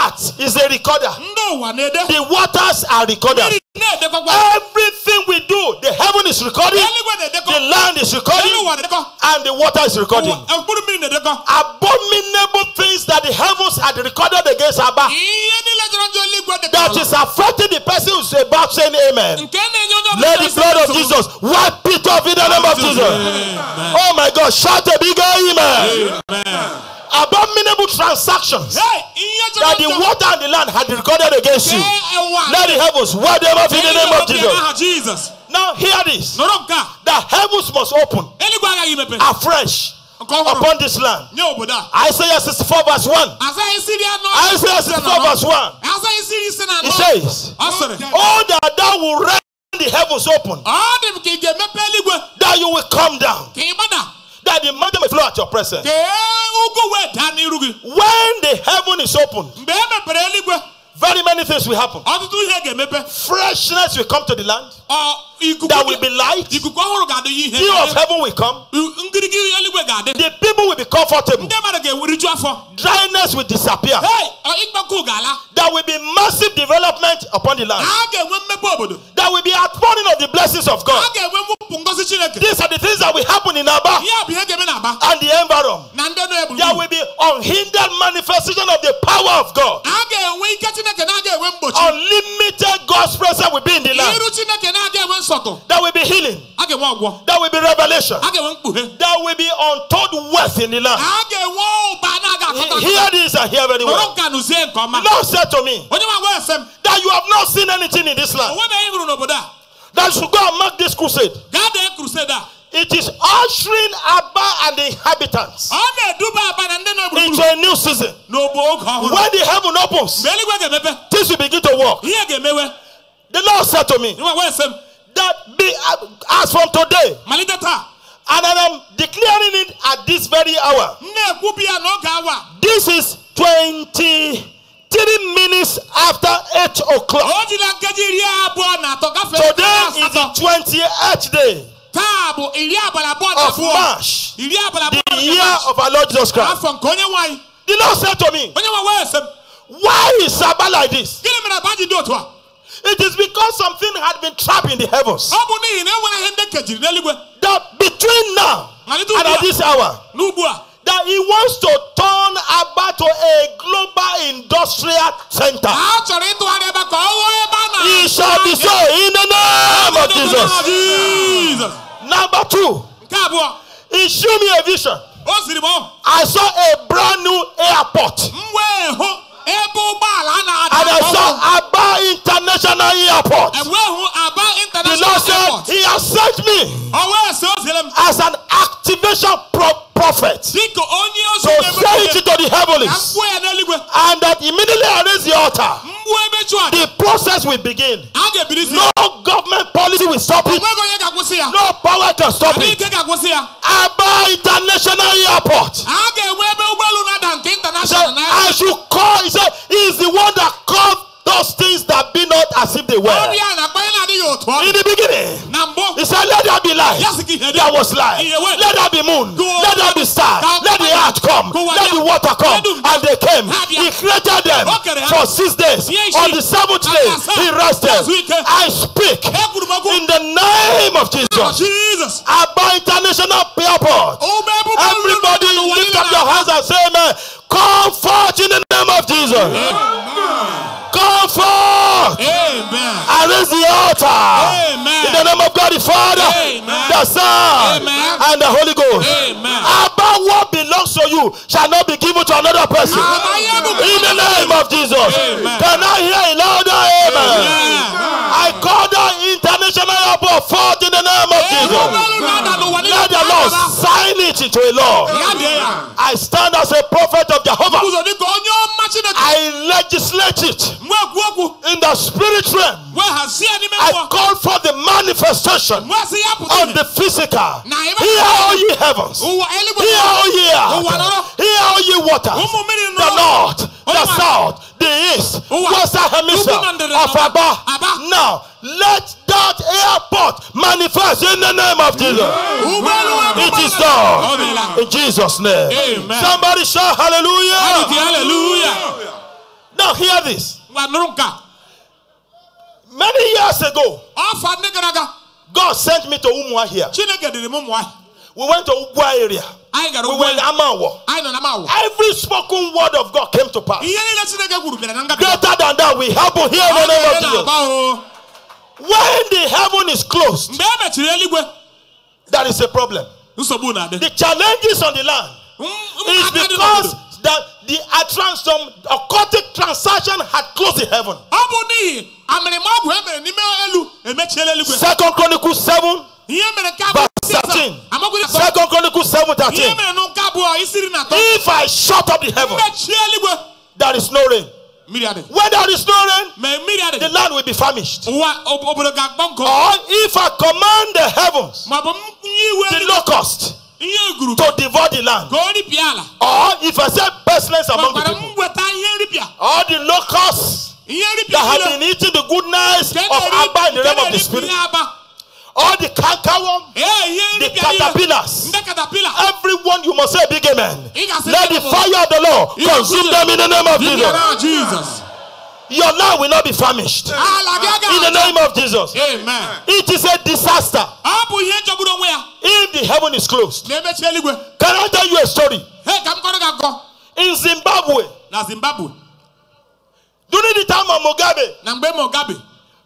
earth is a recorder. The waters are recorders. Everything we do, the heaven is recording, the land is recording, and the water is recording. Abominable things that the heavens had recorded against Abba, that is affecting the person who is about saying amen. Let the blood of Jesus wipe it off in the name of Jesus. Oh my God, shout a bigger amen. Abominable transactions that the water and the land had recorded against you, let the heavens wipe them off in the name of Jesus. Now hear this. The heavens must open afresh upon this land. Isaiah 64 verse 1. Isaiah 64 verse 1. It says, oh, that thou will rend the heavens open, that you will come down, that the mountain may flow at your presence. When the heaven is open, very many things will happen. Freshness will come to the land. There will be light. Dew of heaven will come. The people will be comfortable. Dryness will disappear. There will be massive development upon the land. There will be outpouring of the blessings of God. These are the things that will happen in Abba and the environment. There will be unhindered manifestation of the power of God. Unlimited God's presence will be in the land. There will be healing. There will be revelation. There will be untold wealth in the land. Hear this and hear very well. The Lord said to me that you have not seen anything in this land that should go and mark this crusade. It is ushering Abba and the inhabitants into a new season. When the heaven opens, things will begin to work. The Lord said to me that as from today, and I am declaring it at this very hour. This is 23 minutes after 8 o'clock. Today is the 28th day of March, the year of our Lord Jesus Christ. The Lord said to me, why is Sabbath like this? It is because something had been trapped in the heavens. That between now and at this hour, that he wants to turn Abba to a global industrial center. It shall be so in the name of Jesus. Number 2, he showed me a vision. I saw a brand new airport. And I saw Abba International Airport. The Lord said he has sent me as an activation prophet to say it to the heavens, and that immediately I raise the altar, the process will begin. No government policy will stop it. No power can stop it. Abba International Airport. I should call. He said he is the one that called those things that be not as if they were. In the beginning, he said, let there be light. There was light. Let there be moon. Let there be stars. Let the earth come. Let the water come. And they came. He created them for 6 days. On the 7th day, he rested. I speak in the name of Jesus. Abba International Airport. Everybody lift up your hands and say amen. Come forth in the name of Jesus. Come forth. forth. Amen. I raise the altar. Amen. In the name of God the Father, Amen. the Son, Amen. and the Holy Ghost. Amen. About what belongs to you shall not be given to another person. In the name of Jesus. Amen. Can I hear a louder amen? I call that international airport forth in the name of Jesus. Let the Lord sign it into a law. I stand as a prophet of Jehovah. I legislate it in the spirit realm. I call for the manifestation of the physical. Hear all ye heavens. Hear all ye earth. Hear all ye water. The north, the south, the east, western hemisphere of Abba. Now, let that airport manifest in the name of Jesus. It is done in Jesus' name. Amen. Somebody shout hallelujah. Hallelujah. Now hear this. Many years ago, God sent me to Umwa here. We went to Ugwa area. We went to Amawo. Every spoken word of God came to pass. Greater than that, we happen here in the name of Jesus. When the heaven is closed, that is a problem. The challenges on the land is because that the some occultic transaction had closed the heaven. 2 Chronicles 7 verse 13. 2 Chronicles 7:13. If I shut up the heaven, there is no rain. When there is no rain, the land will be famished. Or if I command the heavens, the locust, to devour the land, or if I say pestilence among the people, or the locusts that have been eating the goodness of Abba in the realm of the spirit, or the cankerworm, the caterpillars, everyone, you must say big amen. Let the fire of the Lord consume them in the name of Jesus. Your land will not be famished in the name of Jesus. Amen. It is a disaster if the heaven is closed. Can I tell you a story? In Zimbabwe, during the time of Mugabe,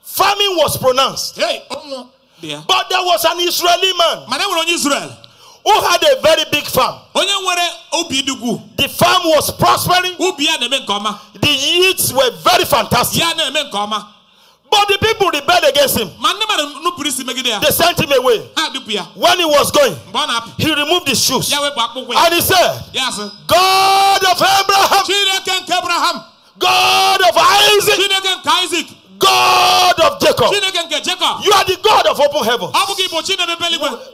famine was pronounced. But there was an Israeli man who had a very big farm. The farm was prospering. The yields were very fantastic. But the people rebelled against him. They sent him away. When he was going, he removed his shoes. And he said, God of Abraham, God of Isaac, God of Jacob, you are the God of open heaven.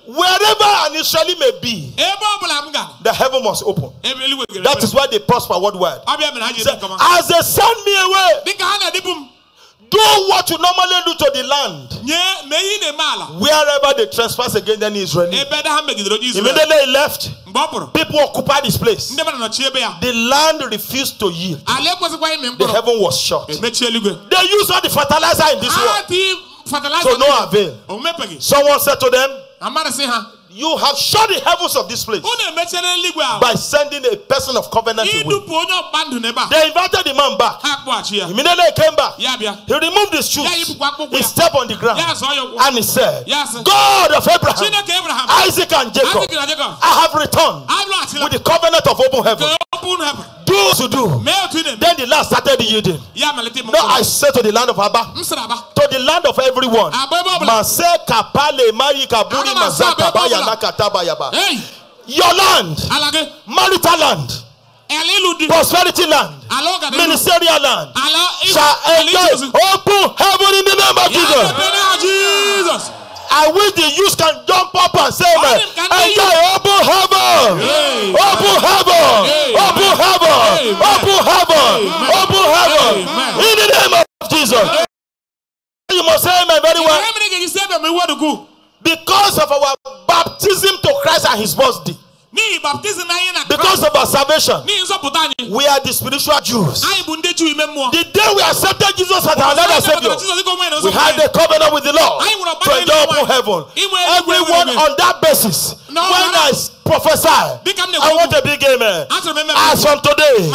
Wherever an Israeli may be, the heaven must open. That is why they prosper worldwide. As they send me away, do what you normally do to the land. Wherever they trespass against any Israeli, immediately he left. People occupied this place. The land refused to yield. The heaven was shut. They used all the fertilizer in this world to no avail. Someone said to them, you have shut the heavens of this place by sending a person of covenant away. They invited the man back. Immediately he came back. He removed his shoes. He stepped on the ground and he said, God of Abraham, Isaac and Jacob, I have returned with the covenant of open heaven. Do to do. Then the land started yielding. Now I said to the land of Abba, to the land of everyone, your land, marital land, prosperity land, ministerial land, shall enjoy open heaven in the name of Jesus. I wish the youth can jump up and say, man, enjoy open heaven, open heaven, open heaven, open heaven, open heaven, in the name of Jesus. You must say amen very well. Because of our baptism to Christ and his birthday, because of our salvation, we are the spiritual Jews. The day we accepted Jesus as our Lord and Savior, we had a covenant with the Lord to enjoy open heaven. Everyone on that basis, when I prophesy, I want a big amen. As from today,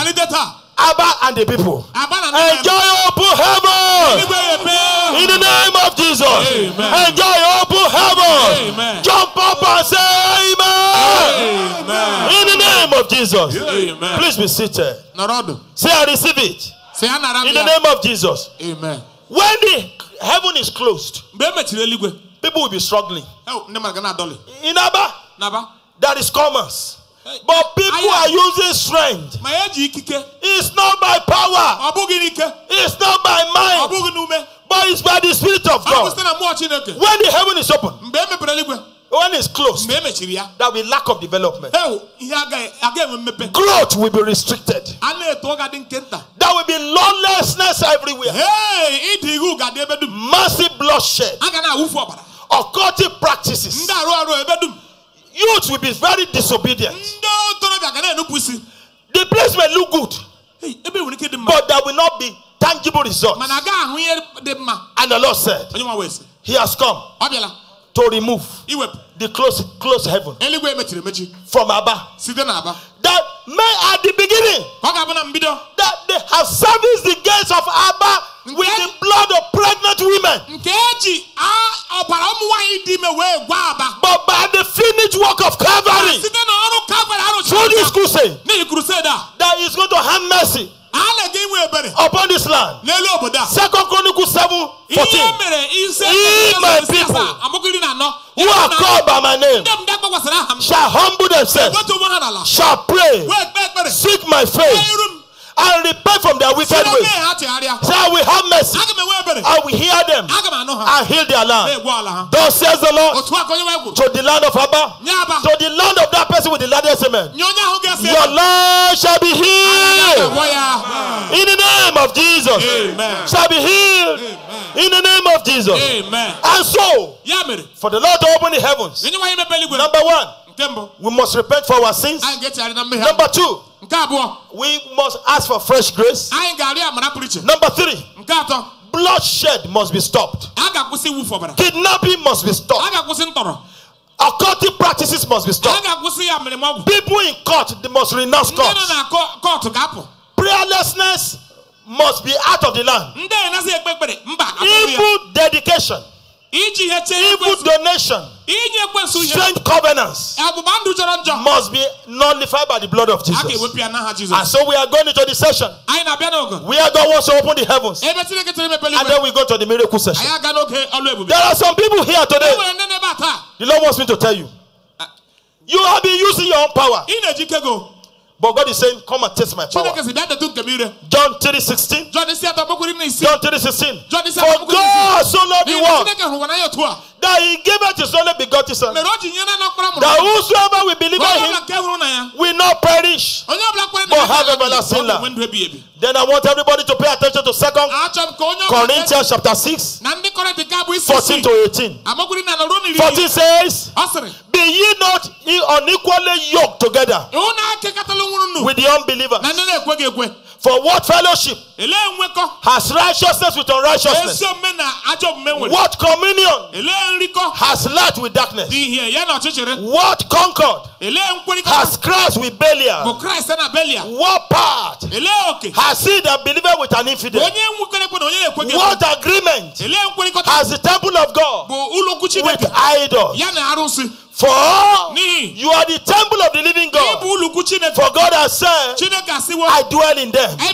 Abba and the people enjoy open heaven. Jesus. Amen. Enjoy open heaven. Amen. Jump up and say amen. Amen. In the name of Jesus. Amen. Please be seated. Narodo. Say I receive it. Say anara. In the name of Jesus. Amen. When the heaven is closed, People people will be struggling. Naba. In Abba, there is commerce. But people are using strength. It's not by power. It's not by mind. But it's by the Spirit of God. When the heaven is open, when it's closed, there will be lack of development. Growth will be restricted. There will be lawlessness everywhere. Massive bloodshed. Occultic practices. Youth will be very disobedient. The place may look good, but there will not be tangible results. And the Lord said, He has come to remove the close heaven from Abba. That may at the beginning that they have serviced the gates of Abba with the blood of pregnant women. But by the finished work of Calvary, through this crusade, that is going to have mercy upon this land. 2 Chronicles 7:14. Ye my people who are called by my name shall humble themselves, shall pray, seek my face, and repent from their wicked ways. So I will have mercy. I will hear them and heal their land. Thus says the Lord to the land of Abba, to the land of that person with the loudest amen. Your land shall be healed in the name of Jesus. Amen. Shall be healed in the name of Jesus. Amen. And so, for the Lord to open the heavens, number one, we must repent for our sins. Number two, we must ask for fresh grace. Number three, bloodshed must be stopped. Kidnapping must be stopped. Occultic practices must be stopped. People in court, they must renounce court. Prayerlessness must be out of the land. Evil dedication, evil donation, strange covenants must be nullified by the blood of Jesus. And so we are going into the session where God wants to open the heavens, and then we go to the miracle session. There are some people here today. The Lord wants me to tell you, you have been using your own power, but God is saying, come and taste my power. John 3:16. John 3:16. For God so loved the world that He gave us His only begotten Son, that whosoever will believe in Him will not perish, but have everlasting life. Then I want everybody to pay attention to 2 Corinthians chapter 6, 14 to 18. 14 says, be ye not unequally yoked together with the unbelievers. For what fellowship has righteousness with unrighteousness? What communion has light with darkness? What concord has Christ with Belial? What part has he that believeth with an infidel? What agreement has the temple of God with idols? For you are the temple of the living God. For God has said, I dwell in them, I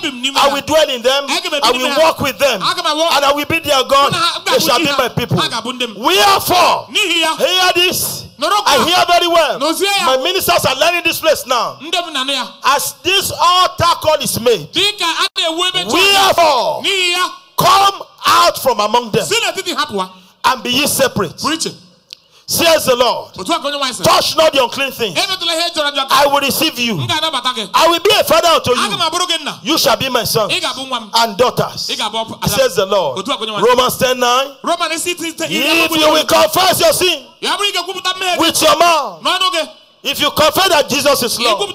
will dwell in them, I will walk with them, and I will be their God. They shall be my people. Wherefore, hear this. I hear very well. My ministers are learning this place now. As this altar call is made, wherefore, come out from among them and be ye separate. Says the Lord, touch not the unclean things. I will receive you. I will be a father unto you. You shall be my sons and daughters. Says the Lord. Romans 10:9. If you will confess your sin with your mouth, if you confess that Jesus is Lord, you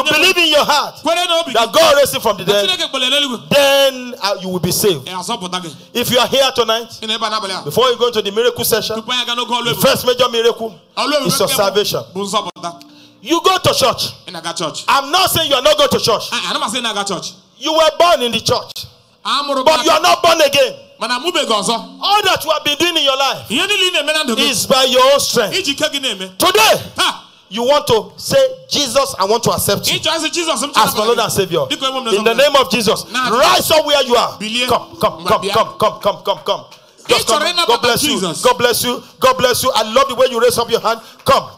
believe in your heart that God raised him from the dead, then you will be saved. If you are here tonight, before you go into the miracle session, the first major miracle is your salvation. You go to church. I'm not saying you are not going to church. You were born in the church, but you are not born again. All that you have been doing in your life is by your own strength. Today, you want to say, Jesus, I want to accept you as my Lord and Savior. In the name of Jesus, rise up where you are. Come. Just come. God bless you. God bless you. God bless you. I love the way you raise up your hand. Come.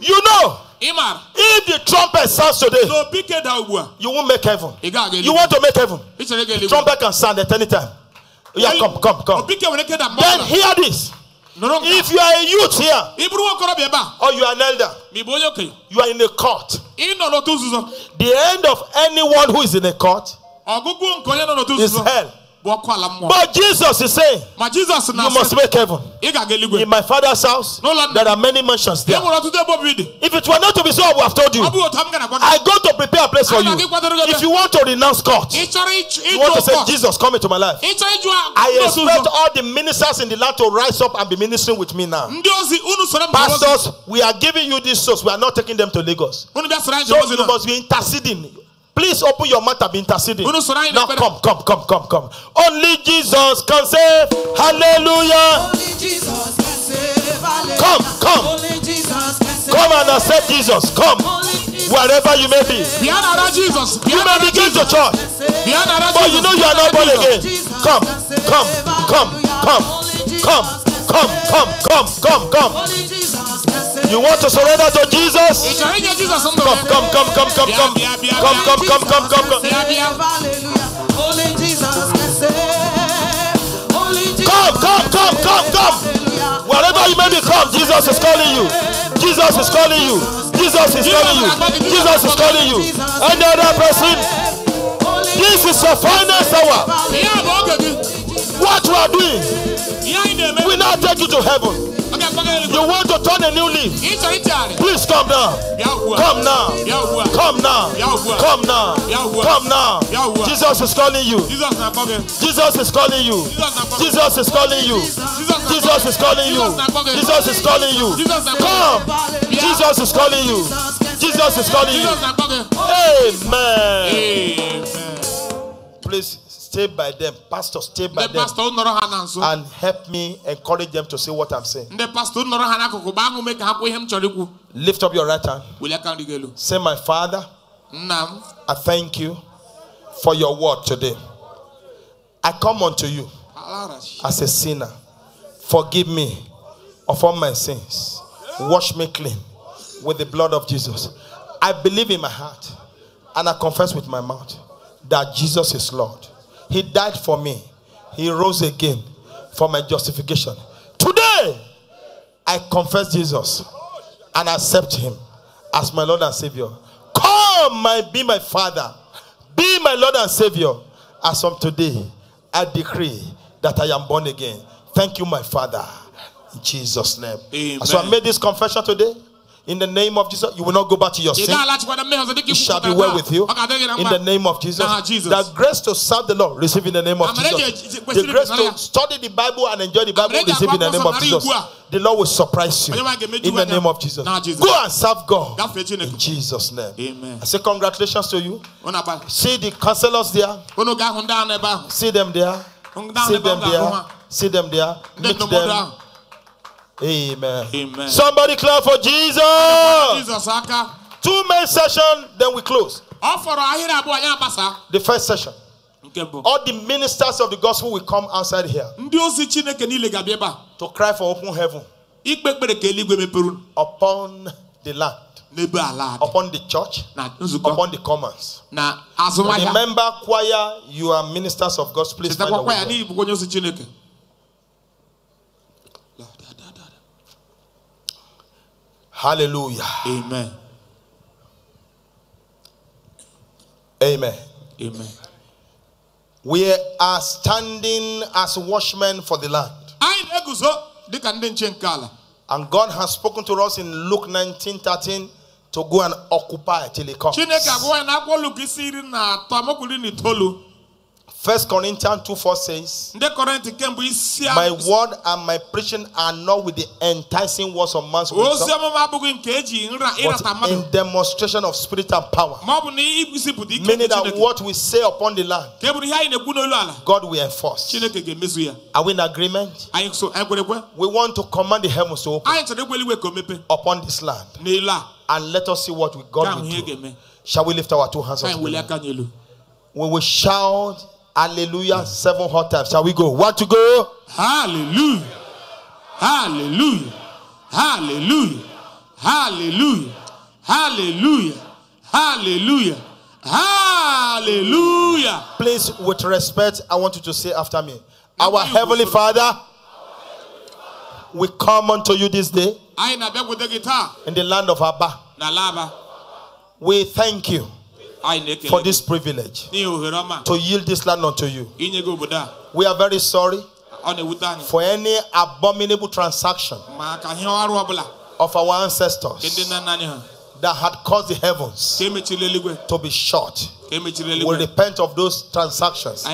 You know, if the trumpet sounds today, you won't make heaven. You want to make heaven. The trumpet can sound at any time. Yeah, come. Then hear this. If you are a youth here, or you are an elder, you are in a court. The end of anyone who is in a court is hell. But Jesus is saying, you must make heaven. In my Father's house, there are many mansions there. If it were not to be so, I would have told you. I go to prepare a place for you. If you want to renounce court, you want to say, Jesus, come into my life. I expect all the ministers in the land to rise up and be ministering with me now. Pastors, we are giving you these souls. We are not taking them to Lagos. So you must be interceding. Please open your mouth and be interceding. Now come. Only Jesus can save. Hallelujah. Only Jesus can save. Hallelujah. Come. Only Jesus can save. Come and accept Jesus. Come. Wherever you may be. You may begin to church. But you know you are not born again. Come. You want to surrender to Jesus? Come. Come. Wherever you may be, come. Jesus is calling you. Jesus is calling you. Any other person? This is your final hour. What we are doing will not take you to heaven. You want to turn a new leaf? Please come now. Jesus is calling you. Jesus is calling you. Come. Jesus is calling you. Amen. Please stay by them. Pastor, stay by them. And help me encourage them to say what I'm saying. Lift up your right hand. Say, my Father, I thank you for your word today. I come unto you as a sinner. Forgive me of all my sins. Wash me clean with the blood of Jesus. I believe in my heart and I confess with my mouth that Jesus is Lord. He died for me. He rose again for my justification. Today, I confess Jesus and accept him as my Lord and Savior. Come, be my Father. Be my Lord and Savior. As from today, I decree that I am born again. Thank you, my Father. In Jesus' name. Amen. So I made this confession today. In the name of Jesus, you will not go back to your sin. It shall be well with you. In the name of Jesus. The grace to serve the Lord, receive in the name of Jesus. The grace to study the Bible and enjoy the Bible, receive in the name of Jesus. The Lord will surprise you. In the name of Jesus. Go and serve God. In Jesus' name. Amen. I say congratulations to you. See the counselors there. See them there. See them there. Meet them. Amen. Somebody clap for Jesus. 2 main sessions, then we close. The first session, all the ministers of the gospel will come outside here to cry for open heaven upon the land, upon the church, upon the commons. Remember, choir, you are ministers of God. Please find a way. Hallelujah. Amen. Amen. We are standing as watchmen for the land. And God has spoken to us in Luke 19:13 to go and occupy till he comes. 1 Corinthians 2:4 says, my word and my preaching are not with the enticing words of man's wisdom, but in demonstration of spirit and power. Meaning that what we say upon the land, God will enforce. Are we in agreement? We want to command the heavens to open upon this land, and let us see what God will do. Shall we lift our two hands up? We will shout hallelujah 7 hot times. Shall we go? 1 to go. Hallelujah. Hallelujah. Hallelujah. Hallelujah. Hallelujah. Hallelujah. Hallelujah. Please, with respect, I want you to say after me. Our Heavenly Father, we come unto you this day in the land of Abba. We thank you for this privilege to yield this land unto you. We are very sorry for any abominable transaction of our ancestors that had caused the heavens to be shut. We repent of those transactions.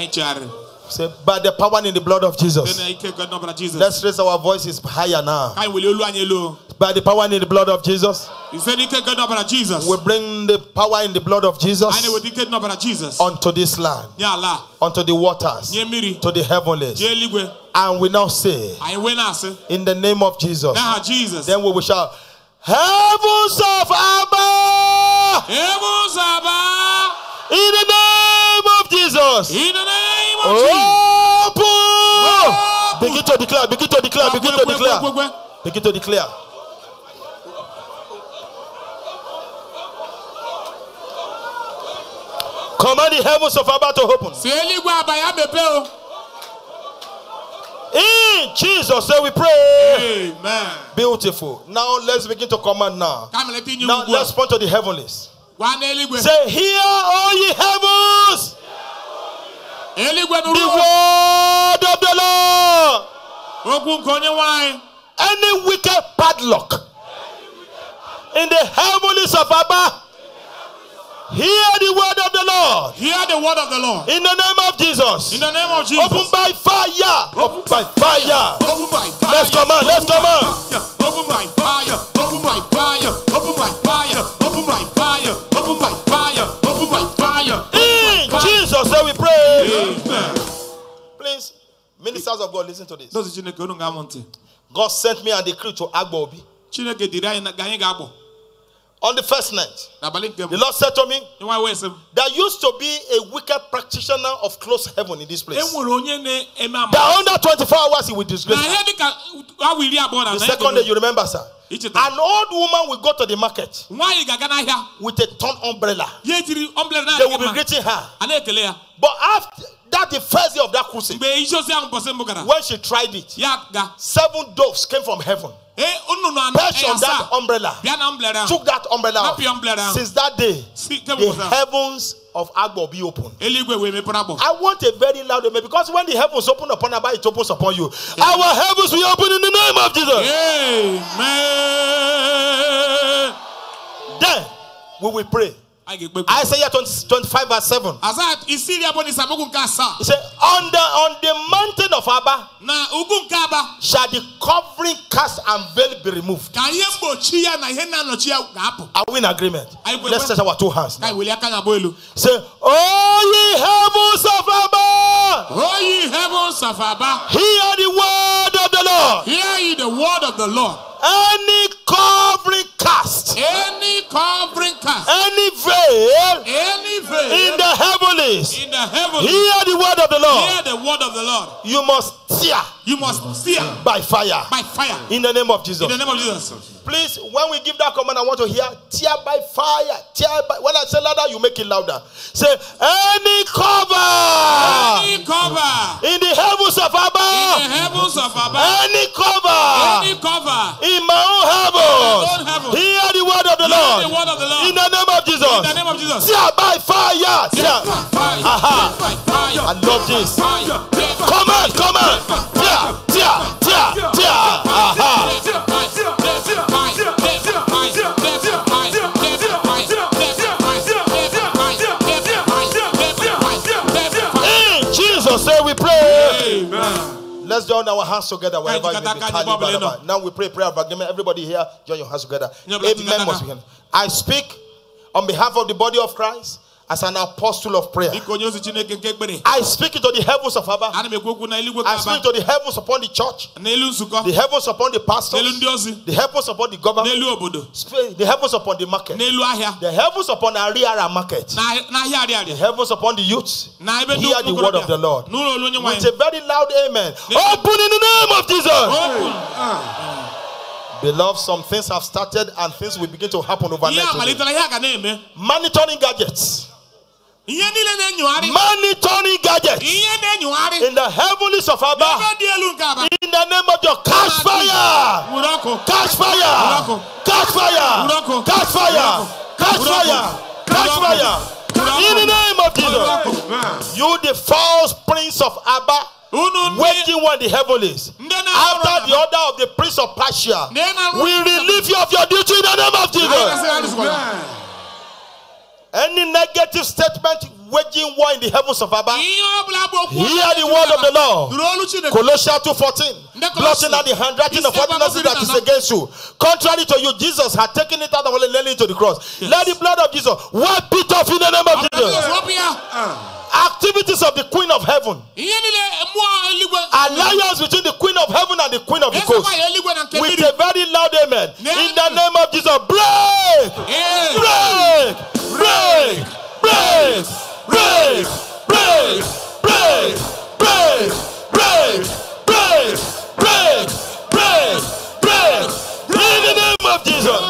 Say, by the power in the blood of Jesus. Let's raise our voices higher now. By the power in the blood of Jesus. We bring the power in the blood of Jesus onto this land, onto the waters, to the heavenlies. And we now say, in the name of Jesus, then we will shout, heavens of Abba! Heavens of Abba! In the name of Jesus! In the name of Jesus! Begin to declare, begin to declare, begin to declare. Begin to declare. Command the heavens of Abba to open. In Jesus' name we pray. Amen. Beautiful. Now let's begin to command now. Now let's point to the heavenlies. Say, hear, all ye heavens, the word of the Lord. Any wicked padlock in the heavenlies of Abba, hear the word of the Lord. Hear the word of the Lord. In the name of Jesus. In the name of Jesus. Open by fire. Open by fire. Open by fire. Let's come on. Let's come on. Open by fire. Open by fire. Open by fire. Open by fire. Open by fire. Open by fire. In Jesus' name we pray. Amen. Please, ministers of God, listen to this. God sent me a decree to Agbobi. On the first night, the Lord said to me, there used to be a wicked practitioner of close heaven in this place. That under 24 hours he will disgrace. The second day, you remember, sir? An old woman will go to the market with a torn umbrella. They will be greeting her. But after that, the first day of that crusade, when she tried it, 7 doves came from heaven, perched on that umbrella, took that umbrella off. Since that day, the heavens of Agbo be open. I want a very loud amen, because when the heavens open upon Abba, it opens upon you. Our heavens will open in the name of Jesus. Amen. Then we will pray. Isaiah 25 verse 7. He said, on the mountain of Abba shall the covering, cast, and veil be removed. Are we in agreement? Let's stretch our 2 hands now. Say, oh ye heavens of Abba, oh ye heavens of Abba, hear the word of the Lord. Hear ye the word of the Lord. Any covering cast, any covering cast, any veil, in the heavenlies, hear the word of the Lord. Hear the word of the Lord. You must tear. You must tear by fire. By fire. In the name of Jesus. In the name of Jesus. Please, when we give that command, I want to hear tear by fire. Tear by. When I say louder, you make it louder. Say any cover. Any cover. In the heavens of Abba. In the heavens of Abba. Any cover. Any cover. In my own heavens. Hear the word of the Lord. The word of the Lord. In the name of Jesus. In the name of Jesus. Tear by fire. Tear. Aha. I love this. Come on, come on. Tear, tear, tear, tear. Aha. In Let's join our hands together wherever you may be. Now we pray prayer of agreement. Everybody here, join your hands together. Amen. I speak on behalf of the body of Christ as an apostle of prayer. I speak into the heavens of Abba. I speak into the heavens upon the church, the heavens upon the pastors, the heavens upon the government, the heavens upon the market, the heavens upon the Ariara market, the heavens upon the youths. Hear the word of the Lord with a very loud amen. Open in the name of Jesus. Beloved, some things have started and things will begin to happen overnight. Monitoring gadgets. Monitoring gadgets in the heavens of Abba. In the name of your catch fire. Catch fire. Catch fire. Catch fire. Catch fire. Catch fire. In the name of Jesus. You the false prince of Abba, waiting when the heavens, after the order of the prince of Persia, we relieve you of your duty in the name of Jesus. Any negative statement waging war in the heavens of Abba, hear the word of the Lord. Colossians 2:14, blotting out the handwriting of ordinances that is against you. Contrary to you, Jesus had taken it out and nailed it to the cross. Let the blood of Jesus wipe it off in the name of Jesus. Activities of the Queen of Heaven, alliance between the Queen of Heaven and the Queen of the Coast, with a very loud amen. In the name of Jesus, break, break, break, break, break, break, break, break, break, break, break, break, break, in the name of Jesus.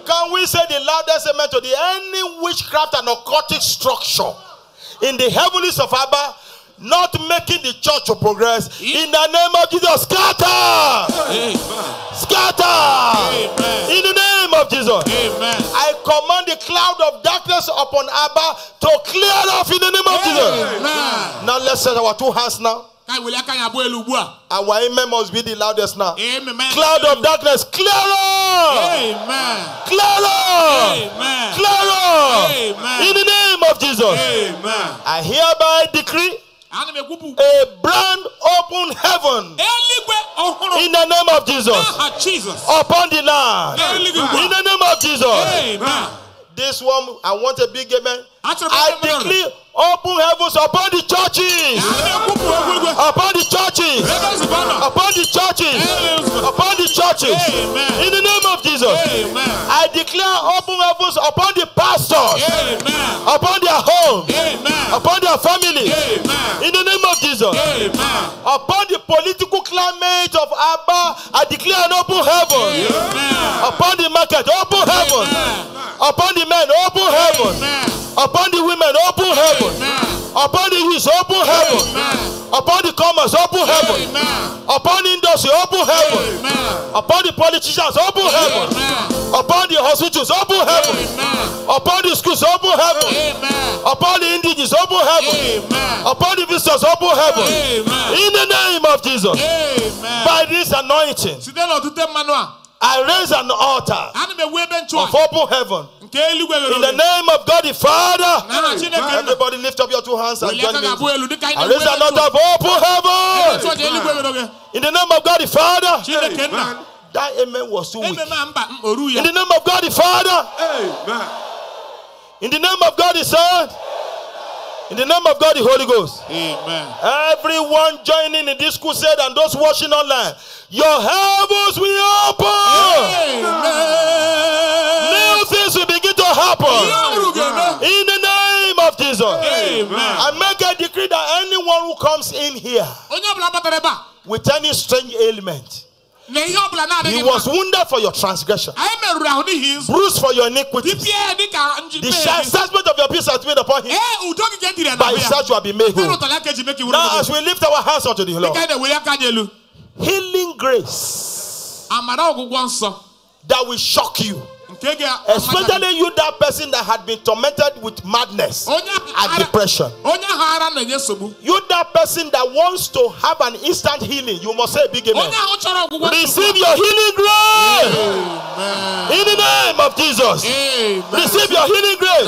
Can we say the loudest amen to the any witchcraft and occultic structure in the heavens of Abba, not making the church to progress? In the name of Jesus, scatter! Amen. Scatter! Amen. In the name of Jesus. Amen. I command the cloud of darkness upon Abba to clear off in the name of Jesus. Amen. Now let's set our two hands now. Our amen must be the loudest now. Amen. Cloud of darkness, clear off! Amen. Clear off! Amen. Clear off! Amen. In the name of Jesus. Amen. I hereby decree a brand open heaven in the name of Jesus upon the land. In the name of Jesus. Amen. This one, I want a big amen. I decree open heavens upon the churches. Upon the churches. Upon the churches. Upon the churches. In the name of Jesus. I declare open heavens upon the pastors. Upon their homes. Upon their family. In the name of Jesus. Upon the political climate of Abba, I declare an open heaven. Upon the market, open heaven. Upon the men, open heaven. Upon the women, open heaven. Upon the youth, open heaven. Upon the commerce, open heaven. Upon the industry, open heaven. Upon the politicians, open heaven. Upon the hospitals, open heaven. Upon the schools, open heaven. Upon the indigenous, open heaven. Upon the visitors, open heaven. In the name of Jesus. By this anointing, I raise an altar of open heaven. In the name of God the Father. Everybody lift up your two hands and join me. I raise an altar of open heaven. In the name of God the Father. That amen was too weak. In the name of God the Father. In the name of God the Son. In the name of God the Holy Ghost. Amen. Everyone joining in this crusade and those watching online, your heavens will open. Amen. New things will begin to happen. In the name of Jesus. Amen. I make a decree that anyone who comes in here with any strange ailment, he was wounded for your transgression, bruised for your iniquity. The chastisement of your peace has been upon him. By his stripes you have been made whole. Now as we lift our hands unto the Lord, healing grace that will shock you. Especially you, that person that had been tormented with madness and depression. You, that person that wants to have an instant healing, you must say a big amen. Receive your healing grace. In the name of Jesus. Receive your healing grace.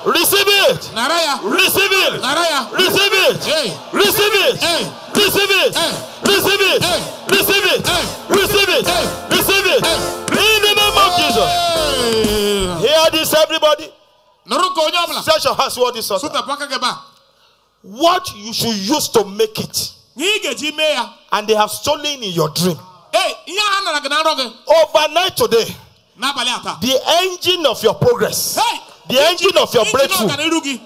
Receive it. Receive it. Receive it. it. Receive it. Receive it. Receive it. Receive it. Receive it. Receive it. In the name of Jesus. Hear this, everybody. Stretch your hands toward this altar. What you should use to make it, and they have stolen in your dream. Overnight today, the engine of your progress, the engine of your breakthrough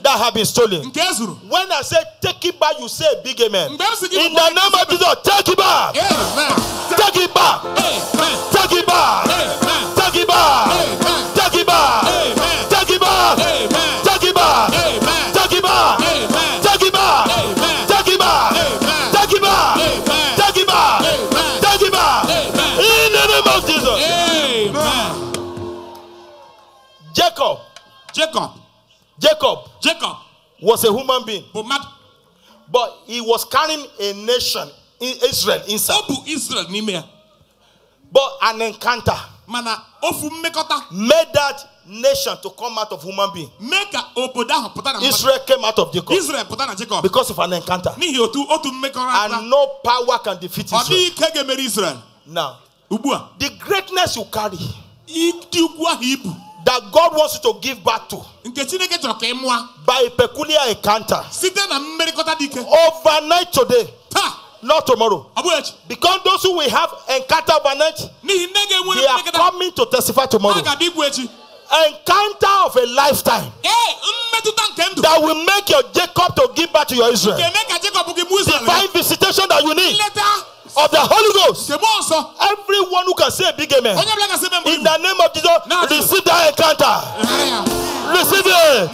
that have been stolen. When I say take it back, you say big amen. In the name of Jesus, take it back. Take it back. Take it back. Take it back. Take it back. Take it back. Take it back. Take it back. Take it back. Take it back. Take it back. Take it back. Take it back. In the name of Jesus. Jacob was a human being, but he was carrying a nation, Israel, inside. But an encounter made that nation to come out of human being. Israel came out of Jacob because of an encounter, and no power can defeat Israel. Now, the greatness you carry, that God wants you to give back to by a peculiar encounter, overnight today, not tomorrow. Because those who will have encounter overnight, they are coming to testify tomorrow. Encounter of a lifetime that will make your Jacob to give back to your Israel. Divine visitation that you need of the Holy Ghost. Everyone who can say a big amen, in the name of Jesus, receive that encounter. Receive it.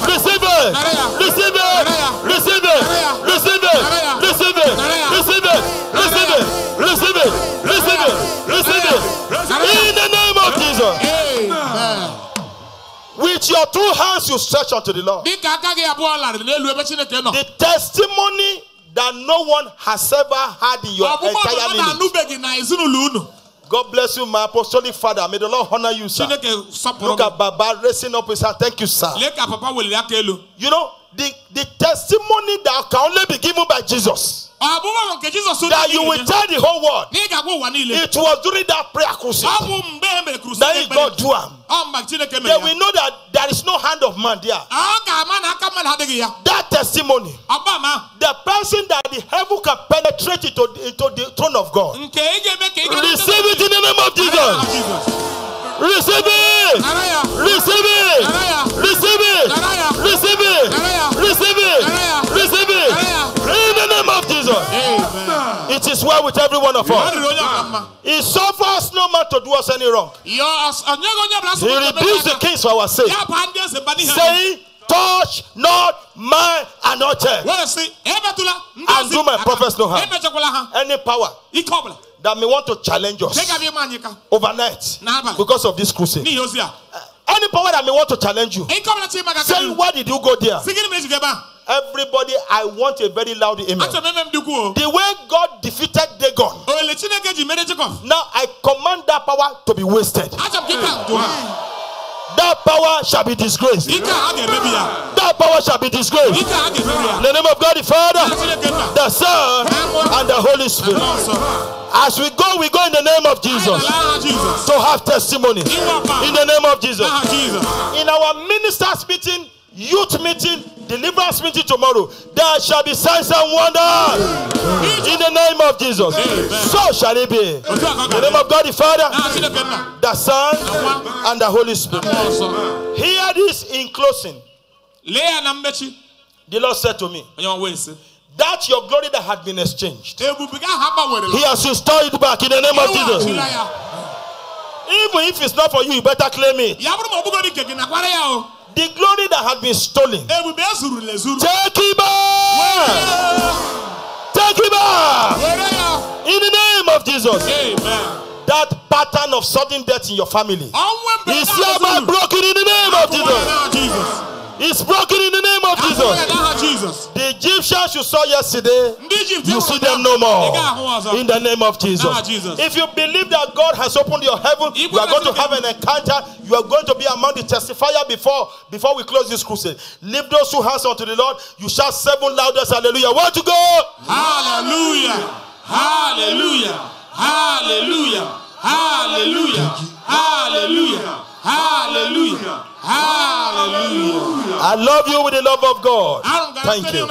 Receive it. Receive it. Receive it. Receive it. Receive it. Receive it. Receive it. Receive it. Receive it. Receive it. In the name of Jesus. With your two hands you stretch unto the Lord. The testimony that no one has ever had in your entire lineage. God bless you, my apostolic father. May the Lord honor you, sir. Look at Baba raising up his hand. Thank you, sir. You know, the testimony that can only be given by Jesus, that you will tell the whole world, it was during that prayer crusade that he got to him. Then we know that there is no hand of man there. That testimony, the person that the heaven can penetrate into the throne of God, receive it in the name of Jesus. Receive it. Receive it. Receive it. Receive it. Receive it. Receive it. In the name of Jesus. Amen. It is well with every one of us. He suffers no man to do us any wrong. He rebukes the kings for our sake, saying, touch not my anointed, and do my prophets no harm. Any power that may want to challenge us overnight because of this crusade, any power that may want to challenge you, saying, why did you go there? Everybody, I want a very loud amen. The way God defeated Dagon, now I command that power to be wasted. That power shall be disgraced. That power shall be disgraced. In the name of God the Father, the Son, and the Holy Spirit. As we go in the name of Jesus to have testimony. In the name of Jesus. In our ministers meeting, youth meeting, deliverance meeting tomorrow, there shall be signs and wonders. In the name of Jesus. So shall it be. In the name of God the Father, the Son, and the Holy Spirit. Hear this in closing. The Lord said to me that your glory that had been exchanged, He has restored it back in the name of Jesus. Even if it's not for you, you better claim it. The glory that had been stolen, take it back. Take it back. In the name of Jesus. Amen. That pattern of sudden death in your family is hereby broken in the name of Jesus. It's broken in the name of Jesus. The Egyptians you saw yesterday, you see them no more. In the name of Jesus. If you believe that God has opened your heaven, you are going to have an encounter. You are going to be among the testifiers before we close this crusade. Lift those two hands unto the Lord. You shout 7 loudest hallelujah. Where to go? Hallelujah. Hallelujah. Hallelujah. Hallelujah. Hallelujah. Hallelujah. Hallelujah. I love you with the love of God. Thank you.